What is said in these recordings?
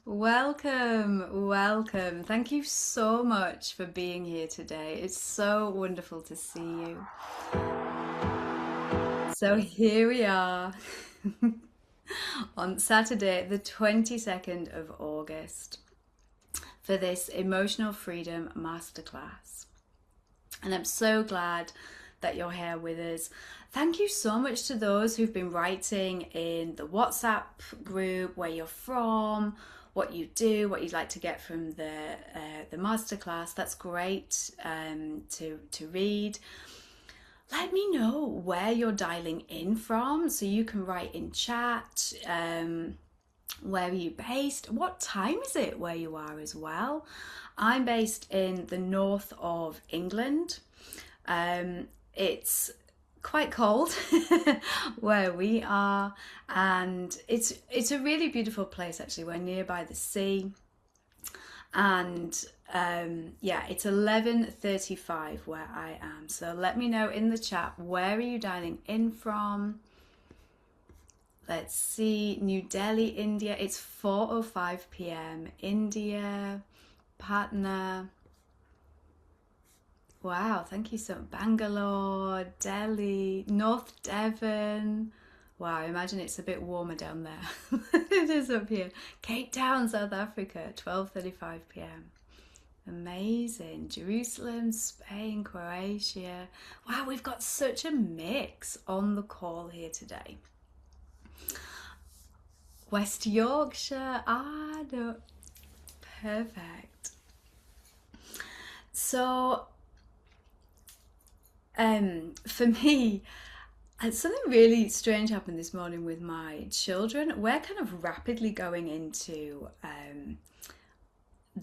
Welcome, welcome. Thank you so much for being here today. It's so wonderful to see you. So here we are on Saturday, the 22nd of August, for this Emotional Freedom Masterclass. And I'm so glad that you're here with us. Thank you so much to those who've been writing in the WhatsApp group where you're from, what you do, what you'd like to get from the masterclass. That's great to read. Let me know where you're dialing in from so you can write in chat. Where are you based? What time is it where you are as well? I'm based in the north of England. It's quite cold where we are, and it's a really beautiful place actually. We're nearby the sea, and yeah, it's 11:35 where I am. So let me know in the chat, where are you dialing in from? Let's see, New Delhi, India. It's 4:05 p.m. India, Patna. Wow, thank you so much. Bangalore, Delhi, North Devon. Wow, I imagine it's a bit warmer down there. It is up here. Cape Town, South Africa, 12:35 p.m. Amazing. Jerusalem, Spain, Croatia. Wow, we've got such a mix on the call here today. West Yorkshire. Ah, no. Perfect. So, for me, something really strange happened this morning with my children. We're kind of rapidly going into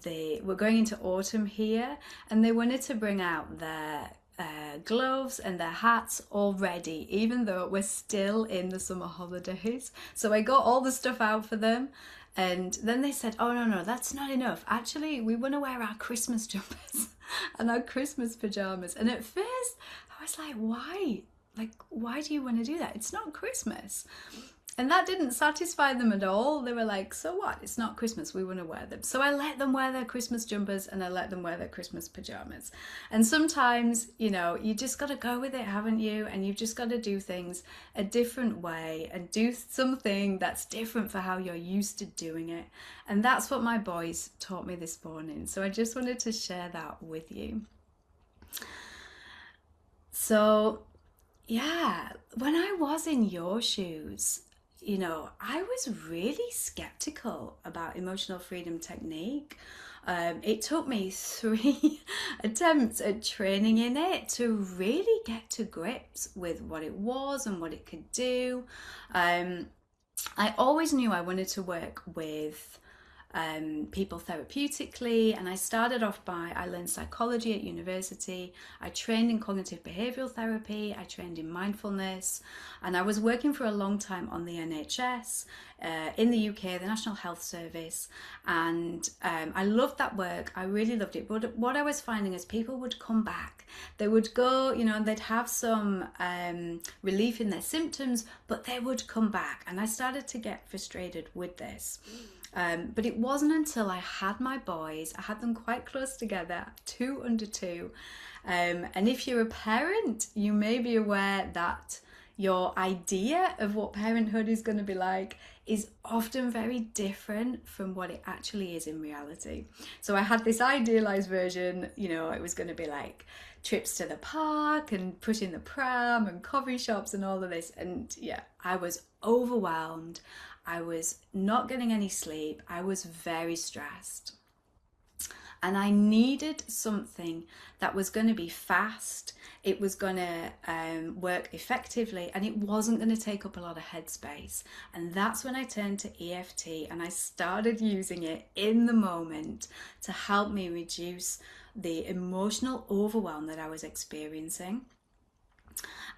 we're going into autumn here, and they wanted to bring out their gloves and their hats already, even though we're still in the summer holidays. So I got all the stuff out for them, and then they said, "Oh no, that's not enough. Actually, we want to wear our Christmas jumpers and our Christmas pajamas." And at first, I was like, "Why? Like, why do you want to do that? It's not Christmas." And that didn't satisfy them at all. They were like, "So what? It's not Christmas. We want to wear them." So I let them wear their Christmas jumpers and I let them wear their Christmas pajamas. And sometimes, you just got to go with it, haven't you? And you've just got to do things a different way and do something that's different for how you're used to doing it. And that's what my boys taught me this morning. So I just wanted to share that with you. So, yeah, when I was in your shoes, I was really skeptical about emotional freedom technique. It took me 3 attempts at training in it to really get to grips with what it was and what it could do. I always knew I wanted to work with people therapeutically, and I started off I learned psychology at university. I trained in cognitive behavioral therapy, I trained in mindfulness, and I was working for a long time on the NHS in the UK, the National Health Service, and I loved that work. I really loved it. But what I was finding is people would come back, they would go, and they'd have some relief in their symptoms, but they would come back, and I started to get frustrated with this. But it wasn't until I had my boys, I had them quite close together, 2 under 2. And if you're a parent, you may be aware that your idea of what parenthood is going to be like is often very different from what it actually is in reality. So I had this idealized version, it was going to be like trips to the park and pushing the pram and coffee shops and all of this. And yeah, I was overwhelmed. I was not getting any sleep. I was very stressed. And I needed something that was going to be fast, it was going to work effectively, and it wasn't going to take up a lot of headspace. And that's when I turned to EFT and I started using it in the moment to help me reduce the emotional overwhelm that I was experiencing.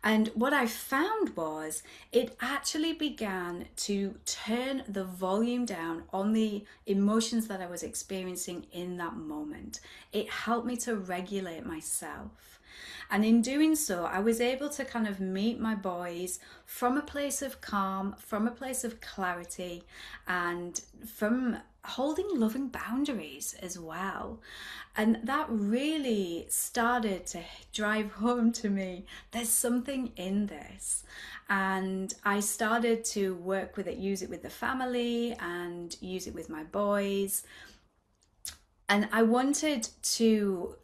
And what I found was it actually began to turn the volume down on the emotions that I was experiencing in that moment. It helped me to regulate myself. And in doing so, I was able to kind of meet my boys from a place of calm, from a place of clarity, and from holding loving boundaries as well. And that really started to drive home to me, there's something in this. And I started to work with it, use it with the family and use it with my boys. And I wanted to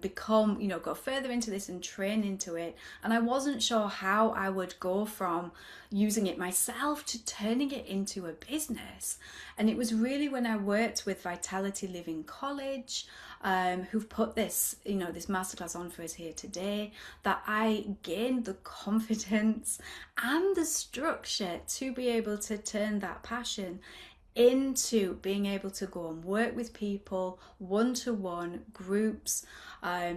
become, go further into this and train into it. And I wasn't sure how I would go from using it myself to turning it into a business. And it was really when I worked with Vitality Living College, who've put this, this masterclass on for us here today, that I gained the confidence and the structure to be able to turn that passion into being able to go and work with people one-to-one groups.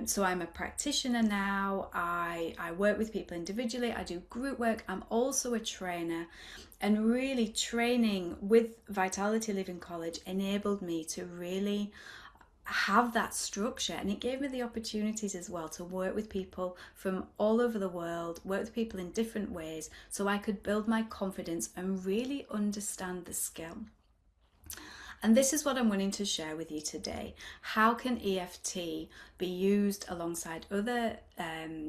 So I'm a practitioner now. I work with people individually. I do group work. I'm also a trainer, and really training with Vitality Living College enabled me to really have that structure, and it gave me the opportunities as well to work with people from all over the world, work with people in different ways, so I could build my confidence and really understand the skill. And this is what I'm wanting to share with you today. How can EFT be used alongside other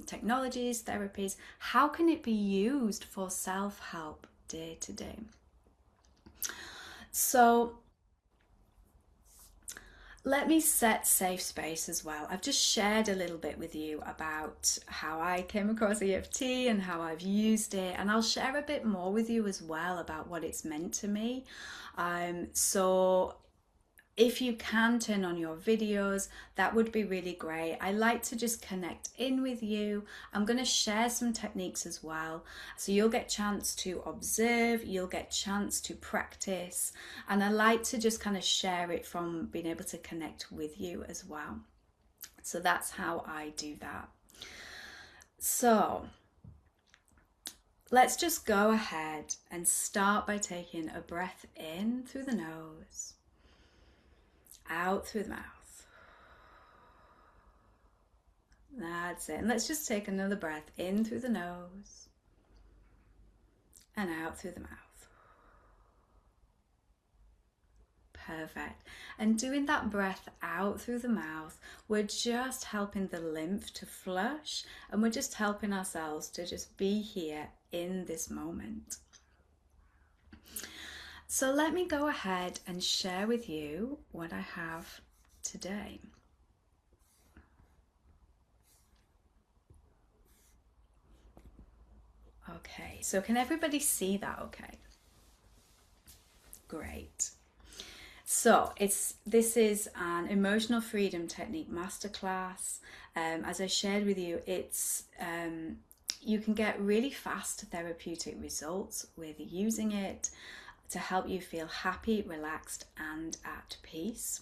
technologies, therapies? How can it be used for self-help day to day? So let me set safe space as well. I've just shared a little bit with you about how I came across EFT and how I've used it, and I'll share a bit more with you as well about what it's meant to me. So if you can turn on your videos, that would be really great. I like to just connect in with you. I'm going to share some techniques as well. So you'll get a chance to observe, you'll get a chance to practice. And I like to just kind of share it from being able to connect with you as well. So that's how I do that. So let's just go ahead and start by taking a breath in through the nose, out through the mouth. That's it. And let's just take another breath in through the nose and out through the mouth. Perfect. And doing that breath out through the mouth, we're just helping the lymph to flush, and we're just helping ourselves to just be here in this moment. So let me go ahead and share with you what I have today. Okay, so can everybody see that okay? Great. So this is an emotional freedom technique masterclass. As I shared with you, you can get really fast therapeutic results with using it to help you feel happy, relaxed, and at peace.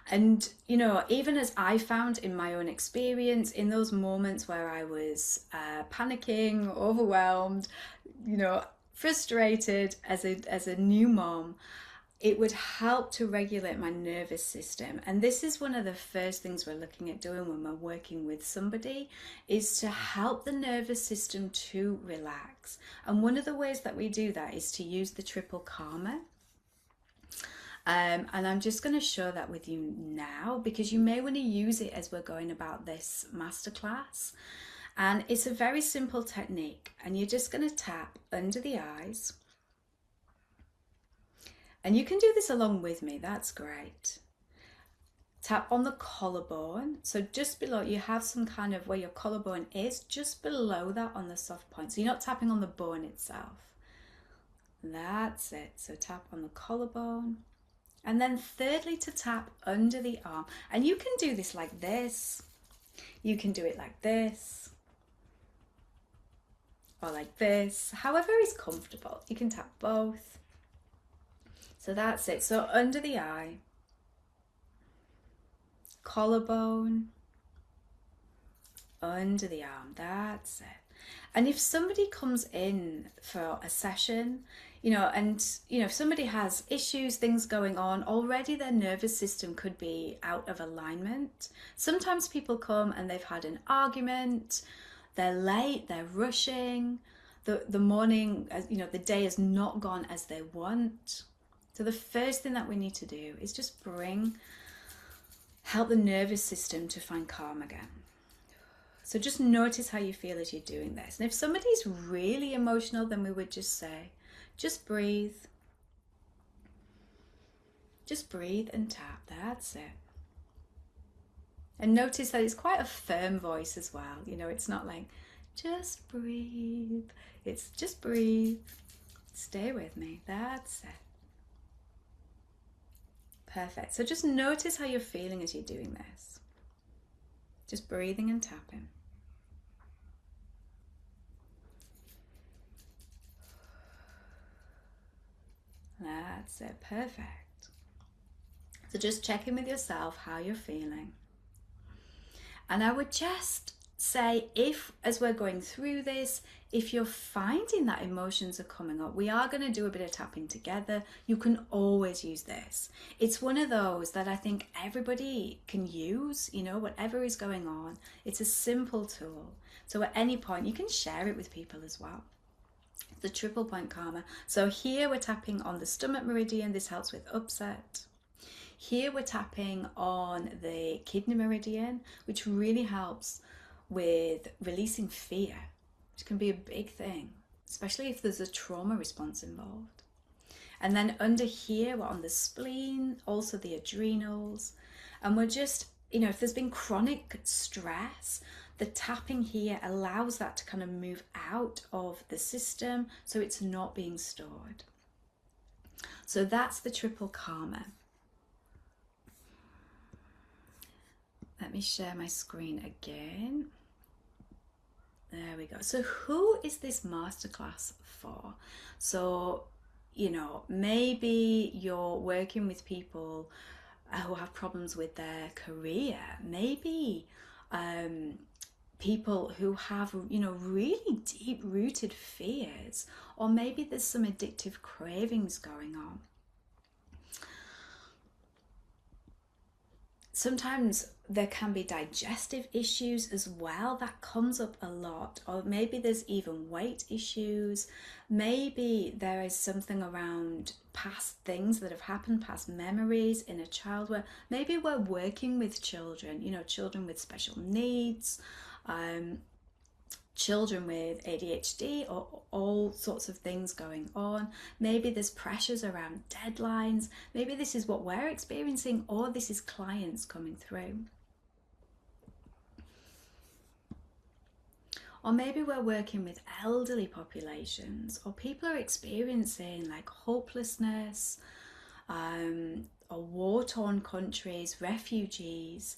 And, even as I found in my own experience, in those moments where I was panicking, overwhelmed, frustrated as a new mom, it would help to regulate my nervous system. And this is one of the first things we're looking at doing when we're working with somebody, is to help the nervous system to relax. And one of the ways that we do that is to use the triple karma. And I'm just going to show that with you now, because you may want to use it as we're going about this masterclass. And it's a very simple technique, and you're just going to tap under the eyes. And you can do this along with me, that's great. Tap on the collarbone. So just below, you have some kind of where your collarbone is, just below that on the soft point. So you're not tapping on the bone itself. That's it. So tap on the collarbone. And then thirdly, to tap under the arm. And you can do this like this. You can do it like this. Or like this. However is comfortable. You can tap both. So that's it. So under the eye, collarbone, under the arm. That's it. And if somebody comes in for a session, if somebody has issues, things going on, already their nervous system could be out of alignment. Sometimes people come and they've had an argument, they're late, they're rushing, the morning, the day has not gone as they want. So the first thing that we need to do is just help the nervous system to find calm again. So just notice how you feel as you're doing this. And if somebody's really emotional, then we would just say, just breathe. Just breathe and tap. That's it. And notice that it's quite a firm voice as well. You know, it's not like, just breathe. It's just breathe. Stay with me. That's it. Perfect. So just notice how you're feeling as you're doing this. Just breathing and tapping. That's it. Perfect. So just check in with yourself how you're feeling. And I would just say, if as we're going through this, if you're finding that emotions are coming up, we are going to do a bit of tapping together. You can always use this. It's one of those that I think everybody can use, you know, whatever is going on. It's a simple tool. So at any point, you can share it with people as well. The triple point calmer. So here we're tapping on the stomach meridian. This helps with upset. Here we're tapping on the kidney meridian, which really helps with releasing fear, which can be a big thing, especially if there's a trauma response involved. And then under here, we're on the spleen, also the adrenals. And we're just, you know, if there's been chronic stress, the tapping here allows that to kind of move out of the system so it's not being stored. So that's the triple calmer. Let me share my screen again. There we go. So who is this masterclass for? So, you know, maybe you're working with people who have problems with their career. Maybe people who have, you know, really deep-rooted fears. Or maybe there's some addictive cravings going on. Sometimes there can be digestive issues as well. That comes up a lot. Or maybe there's even weight issues. Maybe there is something around past things that have happened, past memories in a childhood. Maybe we're working with children, you know, children with special needs, children with ADHD, or all sorts of things going on. Maybe there's pressures around deadlines. Maybe this is what we're experiencing, or this is clients coming through. Or maybe we're working with elderly populations, or people are experiencing like hopelessness, or war-torn countries, refugees.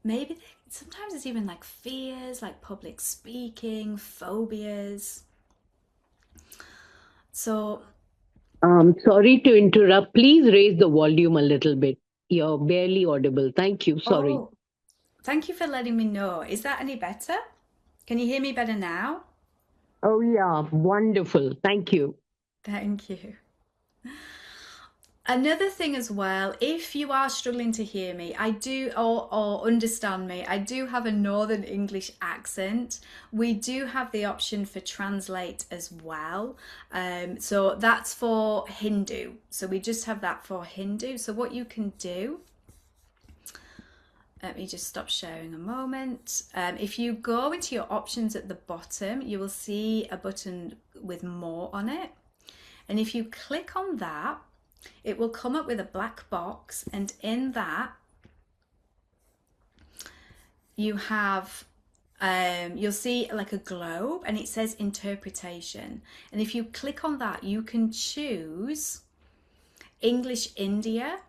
Maybe sometimes it's even like fears, like public speaking, phobias. So, Sorry to interrupt. Please raise the volume a little bit. You're barely audible. Thank you. Sorry. oh, thank you for letting me know. Is that any better? Can you hear me better now? Oh, yeah. Wonderful. Thank you. Thank you. Another thing as well, if you are struggling to hear me, or understand me, I do have a Northern English accent. We do have the option for translate as well. So that's for Hindu. So we just have that for Hindu. So what you can do, let me just stop sharing a moment. If you go into your options at the bottom, you will see a button with more on it. And if you click on that, it will come up with a black box, and in that you have you'll see like a globe, and it says interpretation. And if you click on that, you can choose English India.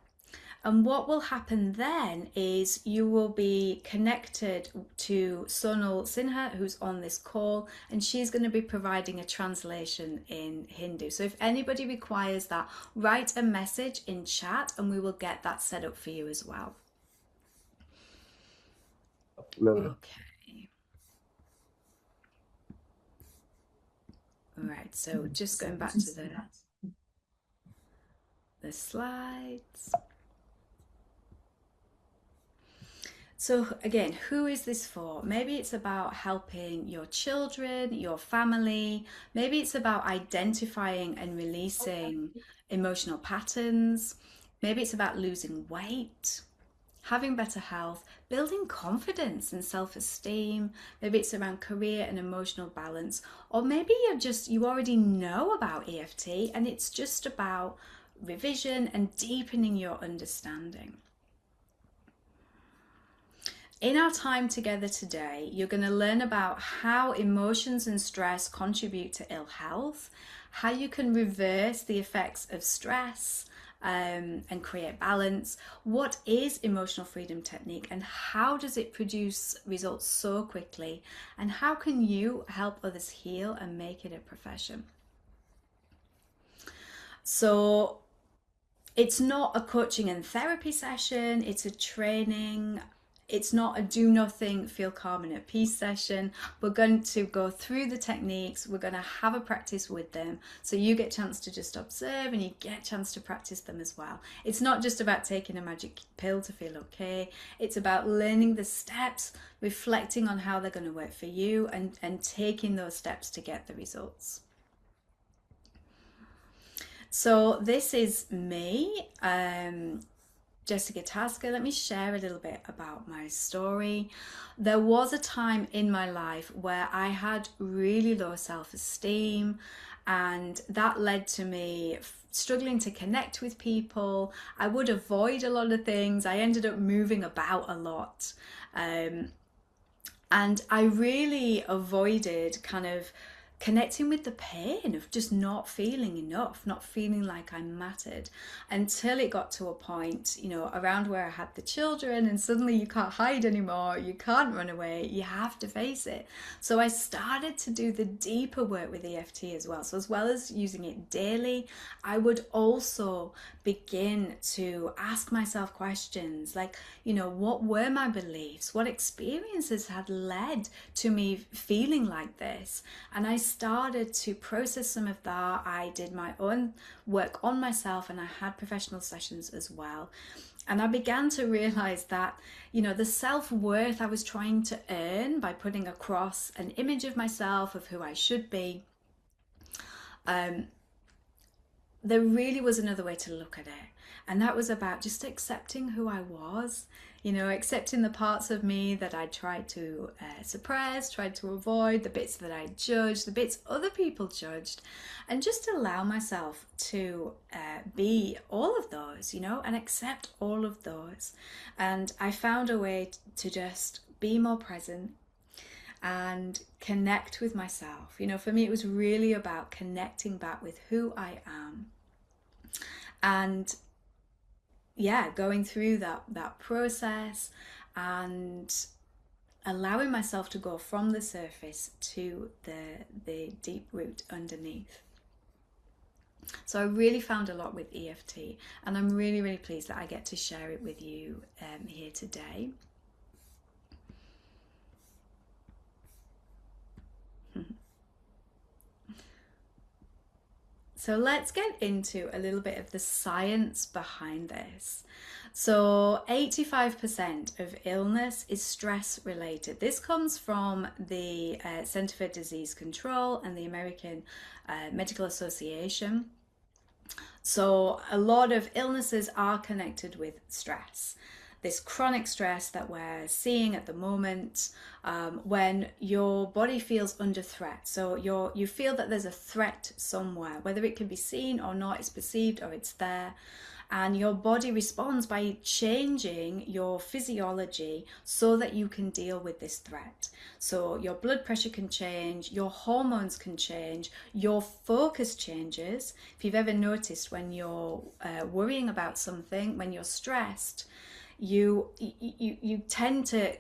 And what will happen then is you will be connected to Sonal Sinha, who's on this call, and she's going to be providing a translation in Hindu. So if anybody requires that, write a message in chat and we will get that set up for you as well. Okay. All right, so just going back to the slides. So again, who is this for? Maybe it's about helping your children, your family. Maybe it's about identifying and releasing emotional patterns. Maybe it's about losing weight, having better health, building confidence and self-esteem. Maybe it's around career and emotional balance, or maybe you already know about EFT and it's just about revision and deepening your understanding. In our time together today, you're going to learn about how emotions and stress contribute to ill health, how you can reverse the effects of stress, and create balance. What is emotional freedom technique and how does it produce results so quickly? And how can you help others heal and make it a profession? So it's not a coaching and therapy session, it's a training. It's not a do nothing, feel calm and at peace session. We're going to go through the techniques. We're going to have a practice with them. So you get a chance to just observe and you get a chance to practice them as well. It's not just about taking a magic pill to feel okay. It's about learning the steps, reflecting on how they're going to work for you and taking those steps to get the results. So this is me. Jessica Tasker. Let me share a little bit about my story. There was a time in my life where I had really low self-esteem, and that led to me struggling to connect with people. I would avoid a lot of things. I ended up moving about a lot. And I really avoided kind of connecting with the pain of just not feeling enough, not feeling like I mattered, until it got to a point, around where I had the children, and suddenly you can't hide anymore, you can't run away, you have to face it. So I started to do the deeper work with EFT as well. So as well as using it daily, I would also begin to ask myself questions like, what were my beliefs? What experiences had led to me feeling like this? And I started to process some of that. I did my own work on myself and I had professional sessions as well. And I began to realize that, the self-worth I was trying to earn by putting across an image of myself, of who I should be, there really was another way to look at it. And that was about just accepting who I was, accepting the parts of me that I tried to suppress, tried to avoid, the bits that I judged, the bits other people judged, and just allow myself to be all of those, and accept all of those. And I found a way to just be more present and connect with myself. For me, it was really about connecting back with who I am. And going through that process and allowing myself to go from the surface to the deep root underneath. So I really found a lot with EFT, and I'm really, really pleased that I get to share it with you here today. So let's get into a little bit of the science behind this. So 85% of illness is stress related. This comes from the Center for Disease Control and the American Medical Association. So a lot of illnesses are connected with stress. This chronic stress that we're seeing at the moment, when your body feels under threat. So you feel that there's a threat somewhere, whether it can be seen or not, it's perceived or it's there. And your body responds by changing your physiology so that you can deal with this threat. So your blood pressure can change, your hormones can change, your focus changes. If you've ever noticed when you're worrying about something, when you're stressed, you tend to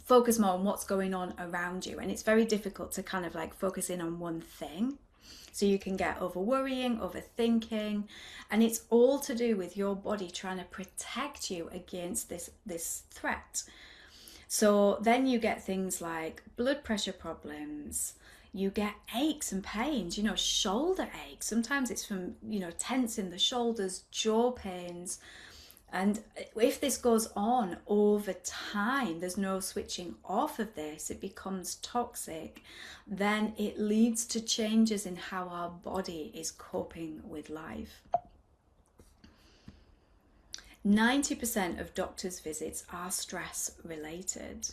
focus more on what's going on around you, and it's very difficult to kind of like focus in on one thing. So you can get over worrying, overthinking, and it's all to do with your body trying to protect you against this threat. So then you get things like blood pressure problems, you get aches and pains, shoulder aches. Sometimes it's from, tense in the shoulders, jaw pains, And if this goes on over time, there's no switching off of this, it becomes toxic, then it leads to changes in how our body is coping with life. 90% of doctors' visits are stress related.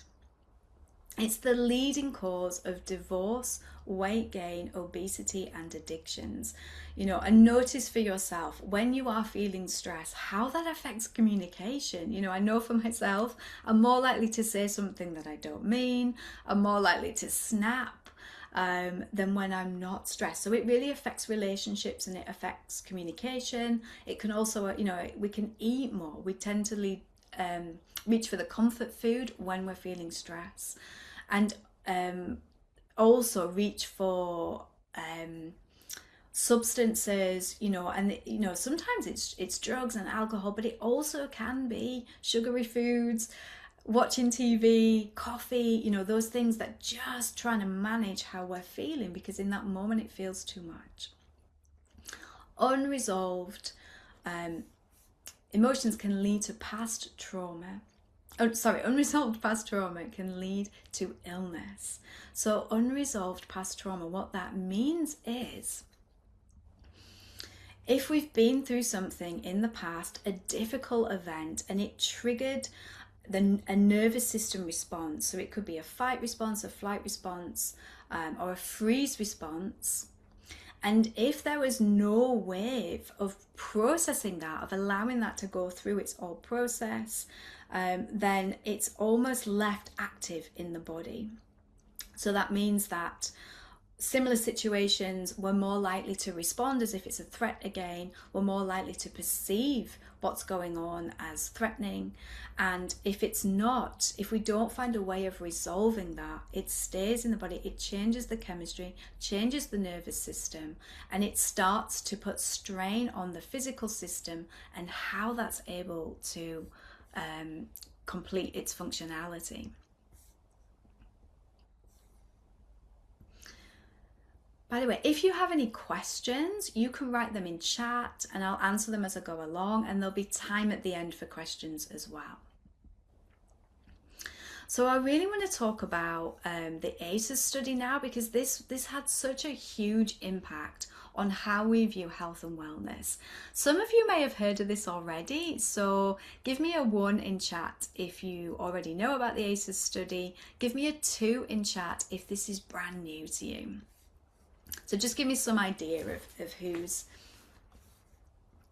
It's the leading cause of divorce, weight gain, obesity, and addictions. And notice for yourself when you are feeling stress, how that affects communication. I know for myself, I'm more likely to say something that I don't mean. I'm more likely to snap than when I'm not stressed. So it really affects relationships and it affects communication. It can also, we can eat more. We tend to reach for the comfort food when we're feeling stress. And also reach for substances, and sometimes it's drugs and alcohol, but it also can be sugary foods, watching TV, coffee, those things that just trying to manage how we're feeling, because in that moment it feels too much. Unresolved emotions can lead to past trauma. Unresolved past trauma can lead to illness. So unresolved past trauma, what that means is, if we've been through something in the past, a difficult event, and it triggered a nervous system response, so it could be a fight response, a flight response, or a freeze response, and if there was no way of processing that, of allowing that to go through its old process, then it's almost left active in the body. So that means that similar situations, we're more likely to respond as if it's a threat again. We're more likely to perceive what's going on as threatening. And if it's not, if we don't find a way of resolving that, it stays in the body, it changes the chemistry, changes the nervous system, and it starts to put strain on the physical system and how that's able to complete its functionality. By the way, if you have any questions, you can write them in chat and I'll answer them as I go along, and there'll be time at the end for questions as well. So I really want to talk about the ACEs study now, because this had such a huge impact on how we view health and wellness. Some of you may have heard of this already, so give me a 1 in chat if you already know about the ACEs study. Give me a 2 in chat if this is brand new to you. So just give me some idea of who's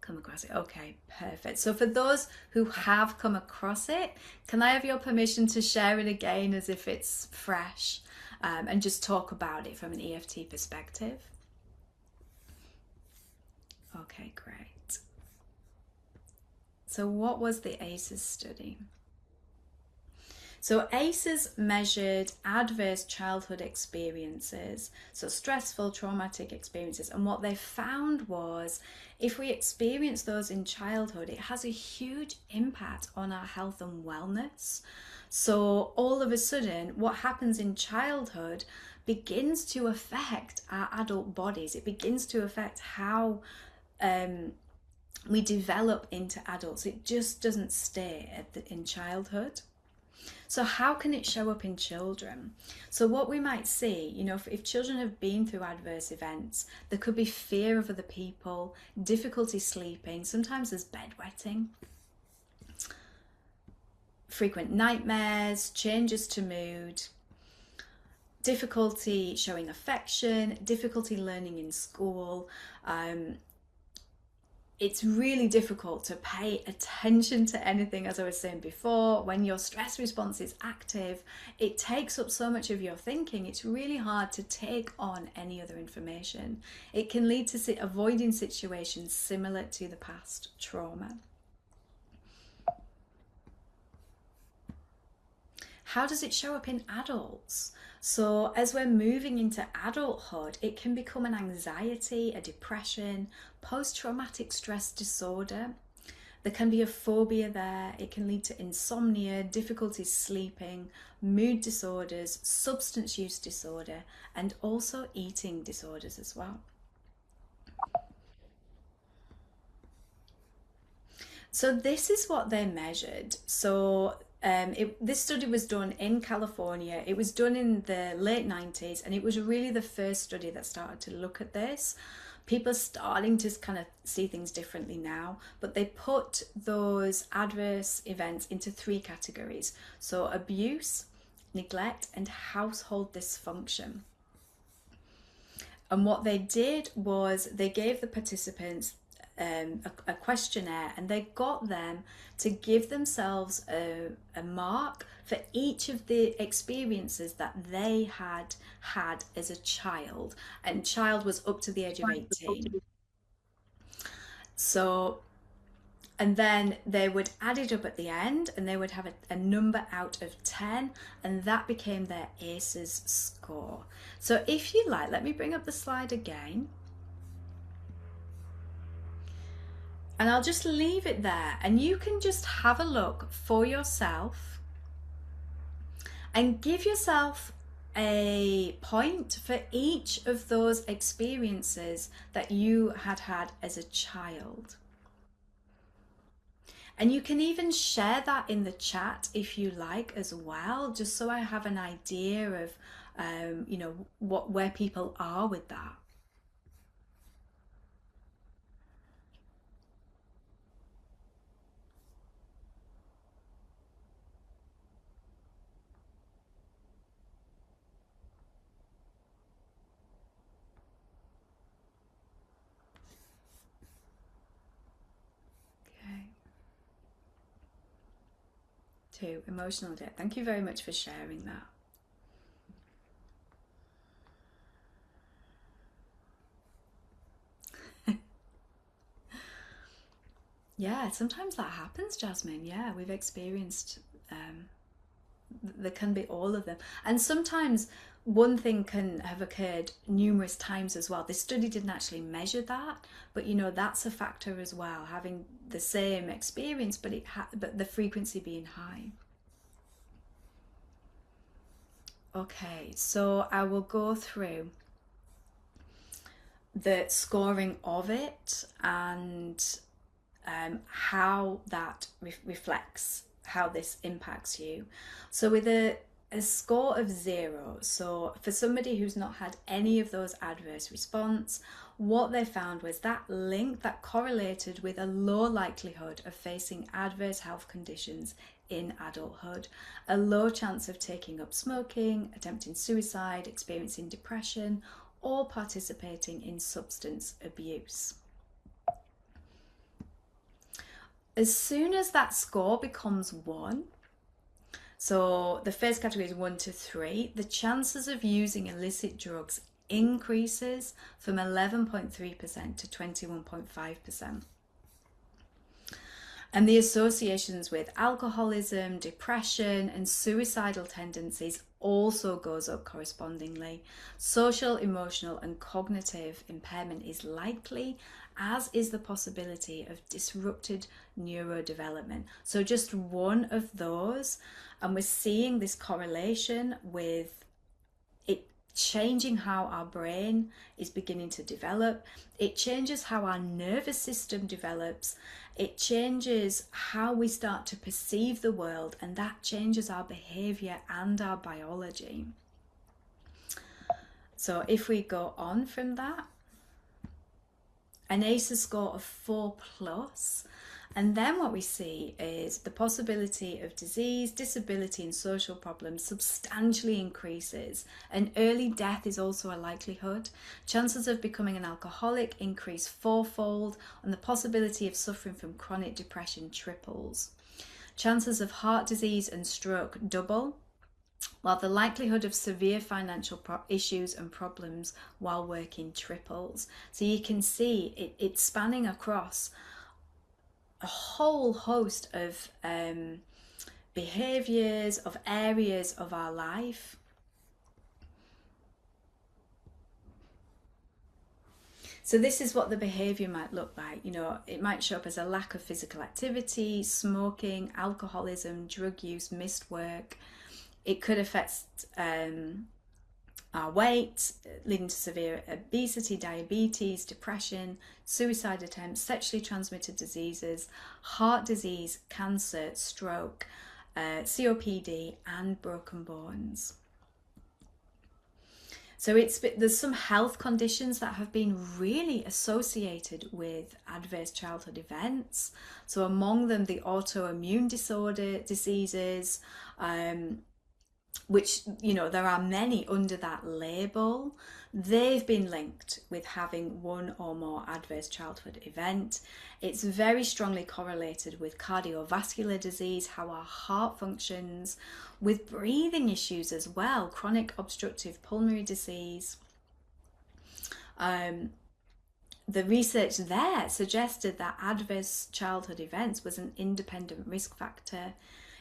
come across it. Okay, perfect. So for those who have come across it, can I have your permission to share it again as if it's fresh, and just talk about it from an EFT perspective? Okay, great. So what was the ACEs study? So ACEs measured adverse childhood experiences, so stressful, traumatic experiences, and what they found was, if we experience those in childhood, it has a huge impact on our health and wellness. So all of a sudden, what happens in childhood begins to affect our adult bodies. It begins to affect how we develop into adults. It just doesn't stay in childhood. So how can it show up in children? So what we might see, if children have been through adverse events, there could be fear of other people, difficulty sleeping, sometimes there's bedwetting, frequent nightmares, changes to mood, difficulty showing affection, difficulty learning in school. It's really difficult to pay attention to anything, as I was saying before. When your stress response is active, it takes up so much of your thinking, it's really hard to take on any other information. It can lead to avoiding situations similar to the past trauma. How does it show up in adults? So as we're moving into adulthood, it can become an anxiety, a depression, post-traumatic stress disorder. There can be a phobia there. It can lead to insomnia, difficulty sleeping, mood disorders, substance use disorder, and also eating disorders as well. So this is what they measured. So this study was done in California. It was done in the late 90s, and it was really the first study that started to look at this. People are starting to kind of see things differently now, but they put those adverse events into three categories. So abuse, neglect, and household dysfunction. And what they did was they gave the participants a questionnaire, and they got them to give themselves a mark for each of the experiences that they had had as a child. And child was up to the age of 18. So, and then they would add it up at the end, and they would have a number out of 10, and that became their ACEs score. So if you like, let me bring up the slide again. And I'll just leave it there, and you can just have a look for yourself and give yourself a point for each of those experiences that you had had as a child. And you can even share that in the chat if you like as well, just so I have an idea of where people are with that. Okay. 2, emotional debt. Thank you very much for sharing that. Yeah, sometimes that happens, Jasmine. Yeah, we've experienced, there can be all of them. And sometimes one thing can have occurred numerous times as well. This study didn't actually measure that, but that's a factor as well, having the same experience, but but the frequency being high. Okay, so I will go through the scoring of it and how that reflects how this impacts you. So with a score of 0, so for somebody who's not had any of those adverse response, what they found was that link that correlated with a low likelihood of facing adverse health conditions in adulthood, a low chance of taking up smoking, attempting suicide, experiencing depression, or participating in substance abuse. As soon as that score becomes 1, so the first category is 1 to 3, the chances of using illicit drugs increases from 11.3% to 21.5%. And the associations with alcoholism, depression, and suicidal tendencies also goes up correspondingly. Social, emotional, and cognitive impairment is likely, as is the possibility of disrupted neurodevelopment. So just one of those, and we're seeing this correlation with it changing how our brain is beginning to develop. It changes how our nervous system develops. It changes how we start to perceive the world, and that changes our behavior and our biology. So if we go on from that, an ACEs score of 4 plus, and then what we see is the possibility of disease, disability, and social problems substantially increases. And early death is also a likelihood. Chances of becoming an alcoholic increase 4-fold, and the possibility of suffering from chronic depression triples. Chances of heart disease and stroke double, while the likelihood of severe financial issues and problems while working triples. So you can see it's spanning across a whole host of behaviors, of areas of our life. So this is what the behavior might look like. It might show up as a lack of physical activity, smoking, alcoholism, drug use, missed work. It could affect our weight, leading to severe obesity, diabetes, depression, suicide attempts, sexually transmitted diseases, heart disease, cancer, stroke, COPD, and broken bones. So there's some health conditions that have been really associated with adverse childhood events. So among them, the autoimmune diseases, which, there are many under that label. They've been linked with having one or more adverse childhood event. It's very strongly correlated with cardiovascular disease, how our heart functions, with breathing issues as well, chronic obstructive pulmonary disease. The research there suggested that adverse childhood events was an independent risk factor.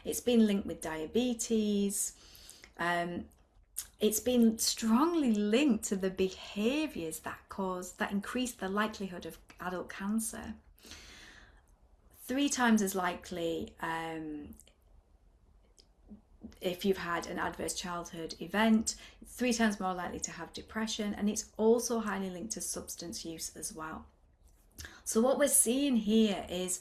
It's been linked with diabetes. It's been strongly linked to the behaviours that increase the likelihood of adult cancer. 3 times as likely if you've had an adverse childhood event, 3 times more likely to have depression, and it's also highly linked to substance use as well. So what we're seeing here is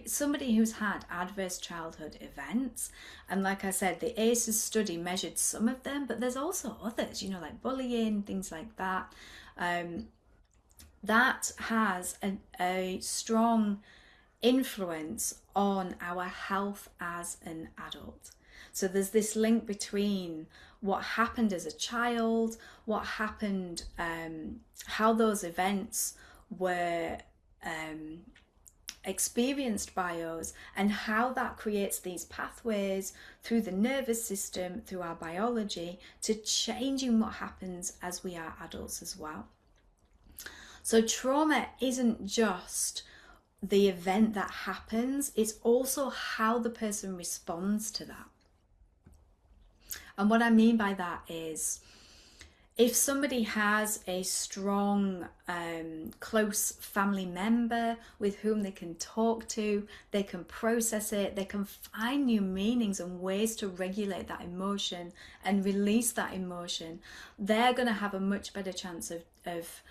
somebody who's had adverse childhood events, and like I said, the ACEs study measured some of them, but there's also others, like bullying, things like that. That has a strong influence on our health as an adult. So there's this link between what happened as a child, what happened, how those events were experienced by us, and how that creates these pathways through the nervous system, through our biology, to changing what happens as we are adults as well. So trauma isn't just the event that happens, it's also how the person responds to that. And what I mean by that is, if somebody has a strong, close family member with whom they can talk to, they can process it, they can find new meanings and ways to regulate that emotion and release that emotion, they're going to have a much better chance of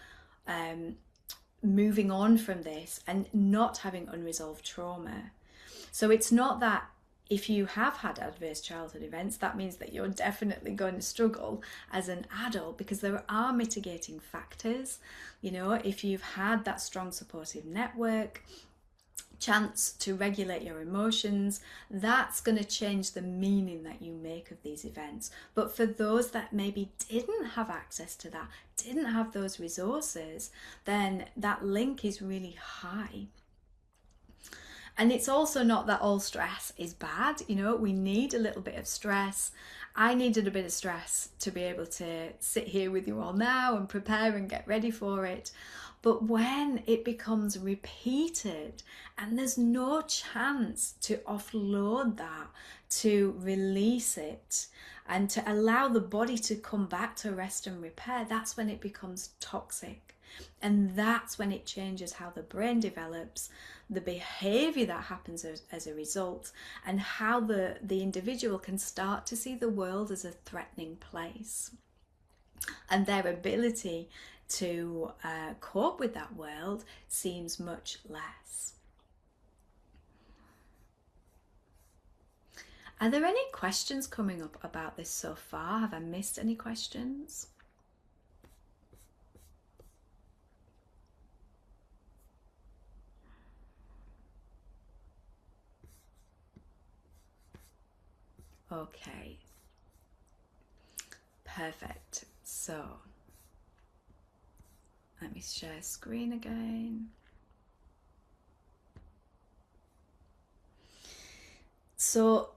moving on from this and not having unresolved trauma. So it's not that if you have had adverse childhood events, that means that you're definitely going to struggle as an adult, because there are mitigating factors. If you've had that strong supportive network, chance to regulate your emotions, that's going to change the meaning that you make of these events. But for those that maybe didn't have access to that, didn't have those resources, then that link is really high. And it's also not that all stress is bad. We need a little bit of stress. I needed a bit of stress to be able to sit here with you all now and prepare and get ready for it. But when it becomes repeated and there's no chance to offload that, to release it, and to allow the body to come back to rest and repair, that's when it becomes toxic. And that's when it changes how the brain develops, the behavior that happens as a result, and how the individual can start to see the world as a threatening place. And their ability to cope with that world seems much less. Are there any questions coming up about this so far? Have I missed any questions? Okay, perfect. So let me share screen again. So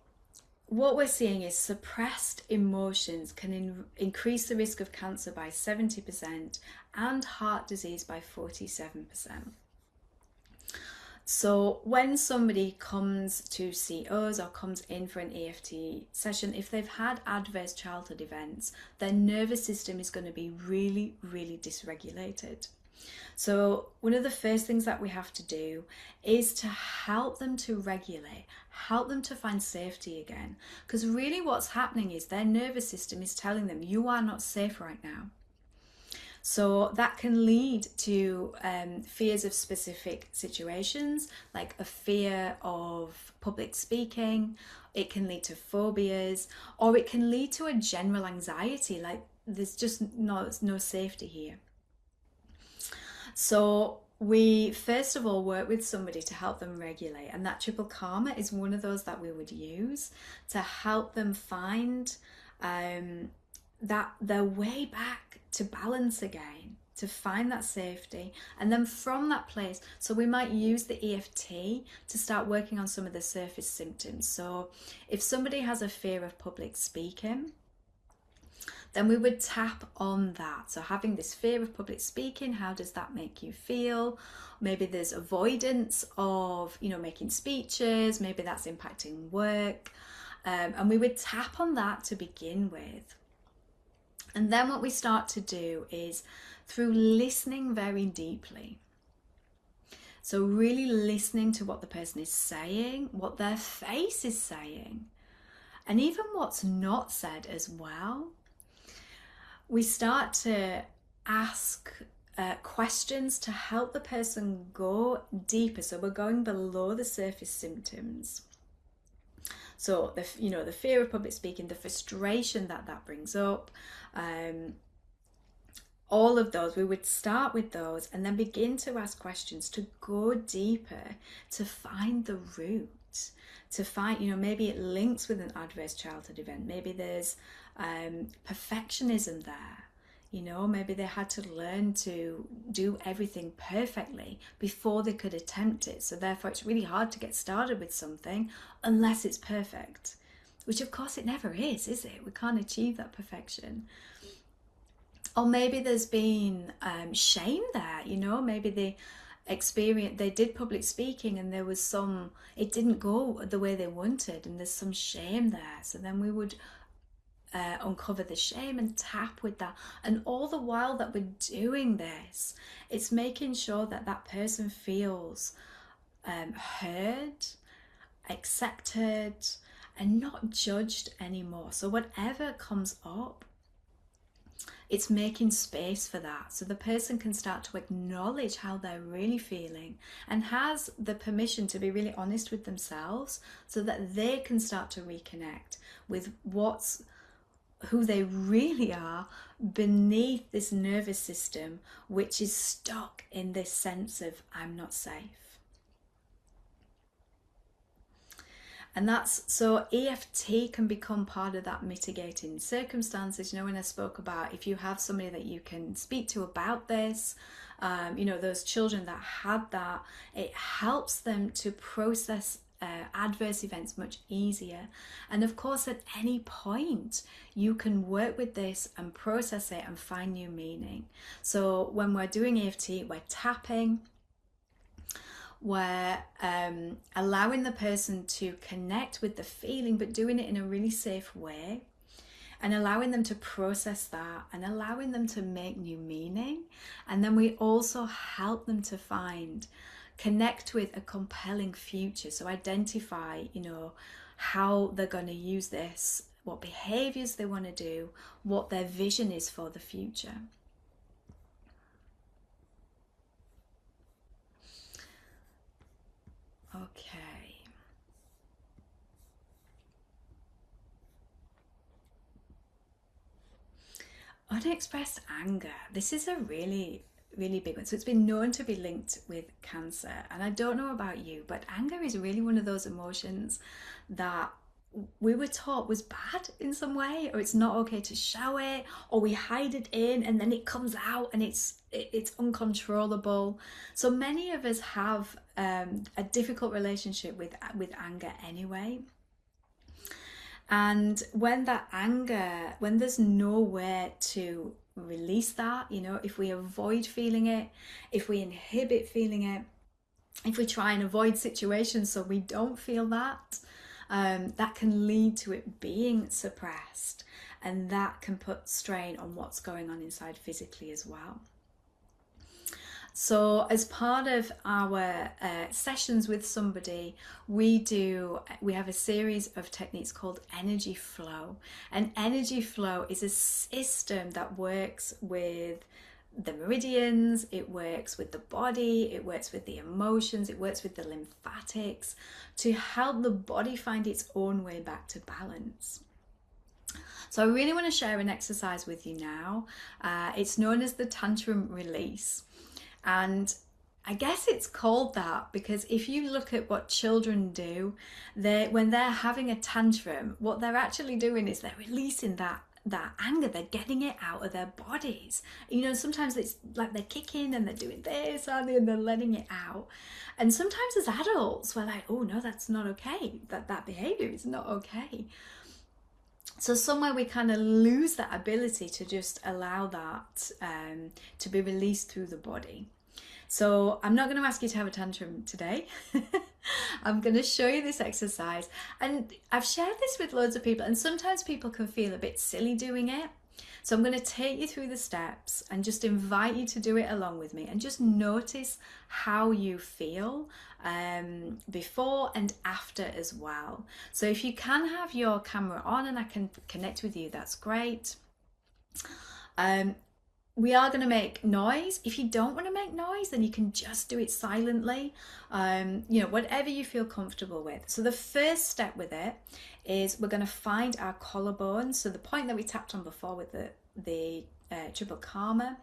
what we're seeing is suppressed emotions can increase the risk of cancer by 70% and heart disease by 47%. So when somebody comes to see us or comes in for an EFT session, if they've had adverse childhood events, their nervous system is going to be really, really dysregulated. So one of the first things that we have to do is to help them to regulate, help them to find safety again. Because really what's happening is their nervous system is telling them you are not safe right now. So that can lead to fears of specific situations, like a fear of public speaking. It can lead to phobias, or it can lead to a general anxiety, like there's just no safety here. So we first of all work with somebody to help them regulate, and that triple karma is one of those that we would use to help them find that their way back to balance again, to find that safety. And then from that place, so we might use the EFT to start working on some of the surface symptoms. So if somebody has a fear of public speaking, then we would tap on that. So having this fear of public speaking, how does that make you feel? Maybe there's avoidance of, making speeches, maybe that's impacting work. And we would tap on that to begin with. And then what we start to do is through listening very deeply. So really listening to what the person is saying, what their face is saying, and even what's not said as well. We start to ask questions to help the person go deeper. So we're going below the surface symptoms. So the fear of public speaking, the frustration that brings up, all of those, we would start with those and then begin to ask questions to go deeper, to find the root, to find, maybe it links with an adverse childhood event. Maybe there's perfectionism there. Maybe they had to learn to do everything perfectly before they could attempt it. So therefore it's really hard to get started with something unless it's perfect, which of course it never is it? We can't achieve that perfection. Or maybe there's been shame there, maybe they did public speaking and there was it didn't go the way they wanted and there's some shame there. So then we would uncover the shame and tap with that. And all the while that we're doing this, it's making sure that that person feels heard, accepted, and not judged anymore. So whatever comes up, it's making space for that, so the person can start to acknowledge how they're really feeling and has the permission to be really honest with themselves so that they can start to reconnect with who they really are beneath this nervous system, which is stuck in this sense of I'm not safe. And so EFT can become part of that mitigating circumstances. When I spoke about if you have somebody that you can speak to about this, those children that had that, it helps them to process adverse events much easier. And of course, at any point, you can work with this and process it and find new meaning. So when we're doing EFT, we're tapping, we're allowing the person to connect with the feeling, but doing it in a really safe way, and allowing them to process that and allowing them to make new meaning. And then we also help them to connect with a compelling future. So identify, how they're going to use this, what behaviors they want to do, what their vision is for the future. Okay. Unexpressed anger. This is a really, really big one. So it's been known to be linked with cancer. And I don't know about you, but anger is really one of those emotions that we were taught was bad in some way, or it's not okay to show it, or we hide it in and then it comes out and it's uncontrollable. So many of us have a difficult relationship with anger anyway. And when there's nowhere to release that, if we avoid feeling it, if we inhibit feeling it, if we try and avoid situations so we don't feel that, that can lead to it being suppressed, and that can put strain on what's going on inside physically as well. So as part of our sessions with somebody, we have a series of techniques called energy flow. And energy flow is a system that works with the meridians, it works with the body, it works with the emotions, it works with the lymphatics to help the body find its own way back to balance. So I really want to share an exercise with you now. It's known as the tantrum release. And I guess it's called that because if you look at what children do, when they're having a tantrum, what they're actually doing is they're releasing that anger. They're getting it out of their bodies. You know, sometimes it's like they're kicking and they're doing this, and they're letting it out. And sometimes as adults, we're like, oh no, that's not okay. That behavior is not okay. So somewhere we kind of lose that ability to just allow that to be released through the body. So I'm not going to ask you to have a tantrum today. I'm going to show you this exercise. And I've shared this with loads of people, and sometimes people can feel a bit silly doing it. So I'm going to take you through the steps and just invite you to do it along with me and just notice how you feel before and after as well. So if you can have your camera on and I can connect with you, that's great. We are going to make noise. If you don't want to make noise, then you can just do it silently, you know, whatever you feel comfortable with. So the first step with it is we're going to find our collarbone. So the point that we tapped on before with the triple karma.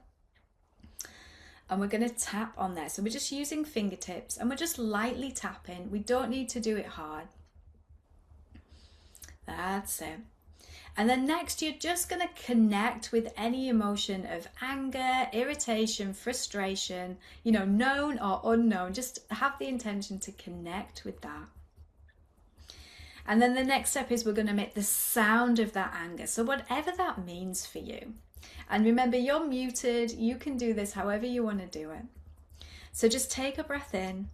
And we're going to tap on there. So we're just using fingertips and we're just lightly tapping. We don't need to do it hard. That's it. And then next, you're just going to connect with any emotion of anger, irritation, frustration, you know, known or unknown. Just have the intention to connect with that. And then the next step is we're going to make the sound of that anger. So whatever that means for you. And remember, you're muted. You can do this however you want to do it. So just take a breath in.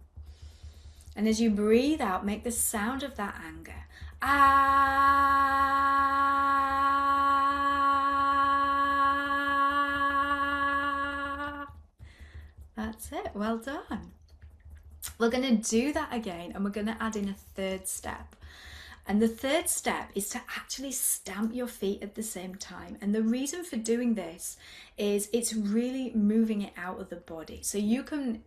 And as you breathe out, make the sound of that anger. Ah. That's it. Well done. We're going to do that again, and we're going to add in a third step. And the third step is to actually stamp your feet at the same time. And the reason for doing this is it's really moving it out of the body. So you can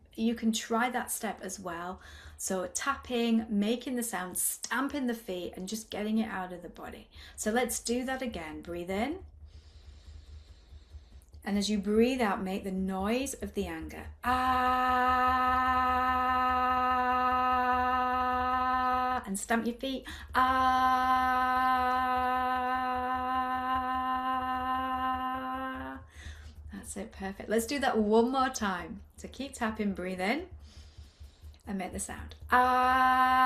try that step as well. So tapping, making the sound, stamping the feet, and just getting it out of the body. So let's do that again. Breathe in. And as you breathe out, make the noise of the anger. Ah. And stamp your feet. Ah. That's it. Perfect. Let's do that one more time. So keep tapping. Breathe in. And make the sound. Ah.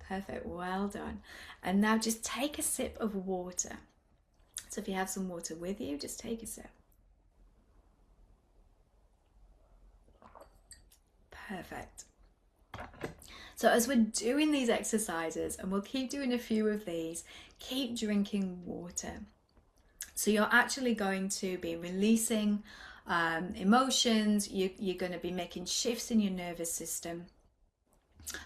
Perfect, well done. And now just take a sip of water. So if you have some water with you, just take a sip. Perfect. So as we're doing these exercises, and we'll keep doing a few of these, keep drinking water. So you're actually going to be releasing emotions. You're going to be making shifts in your nervous system.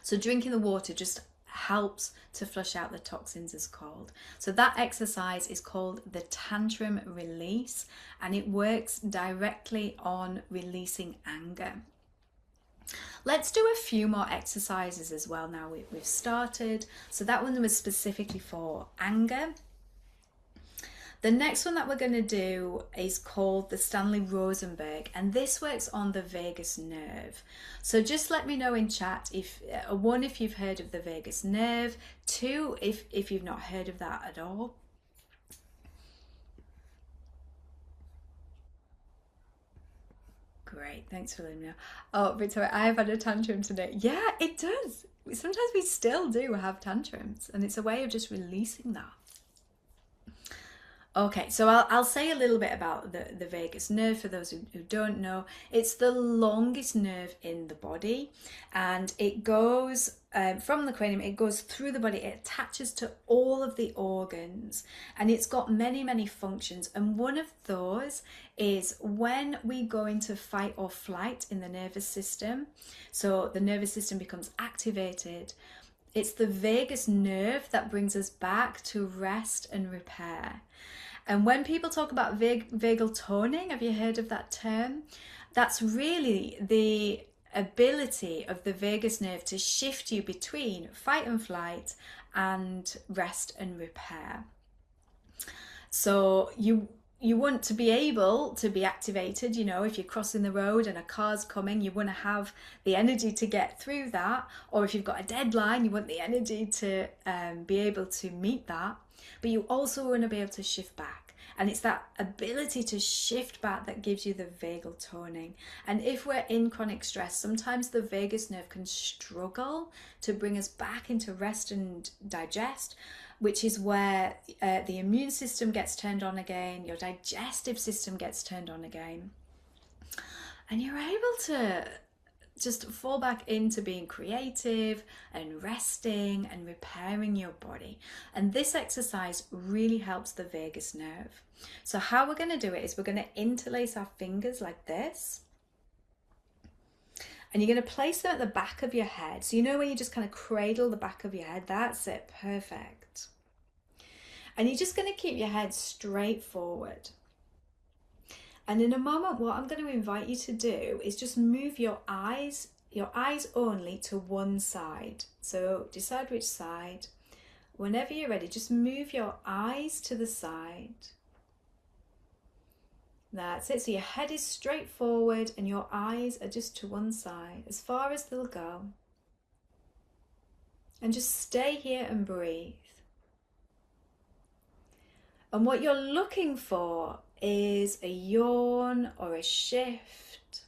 So drinking the water just helps to flush out the toxins, as called. So that exercise is called the tantrum release, and it works directly on releasing anger. Let's do a few more exercises as well now we've started. So that one was specifically for anger. The next one that we're going to do is called the Stanley Rosenberg, and this works on the vagus nerve. So just let me know in chat if you've heard of the vagus nerve, 2 if you've not heard of that at all. Great, thanks for letting me know. Oh, Victoria, I have had a tantrum today. Yeah, it does. Sometimes we still do have tantrums, and it's a way of just releasing that. Okay, so I'll say a little bit about the vagus nerve for those who don't know. It's the longest nerve in the body, and it goes from the cranium, it goes through the body, it attaches to all of the organs, and it's got many, many functions. And one of those is when we go into fight or flight in the nervous system, so the nervous system becomes activated. It's the vagus nerve that brings us back to rest and repair. And when people talk about vagal toning, have you heard of that term? That's really the ability of the vagus nerve to shift you between fight and flight and rest and repair. So you want to be able to be activated, if you're crossing the road and a car's coming, you want to have the energy to get through that. Or if you've got a deadline, you want the energy to be able to meet that. But you also want to be able to shift back. And it's that ability to shift back that gives you the vagal toning. And if we're in chronic stress, sometimes the vagus nerve can struggle to bring us back into rest and digest, which is where the immune system gets turned on again, your digestive system gets turned on again. And you're able to just fall back into being creative and resting and repairing your body. And this exercise really helps the vagus nerve. So how we're going to do it is we're going to interlace our fingers like this. And you're going to place them at the back of your head. So where you just kind of cradle the back of your head? That's it, perfect. And you're just going to keep your head straight forward. And in a moment, what I'm going to invite you to do is just move your eyes only to one side. So decide which side. Whenever you're ready, just move your eyes to the side. That's it. So your head is straight forward and your eyes are just to one side, as far as they'll go. And just stay here and breathe. And what you're looking for is a yawn or a shift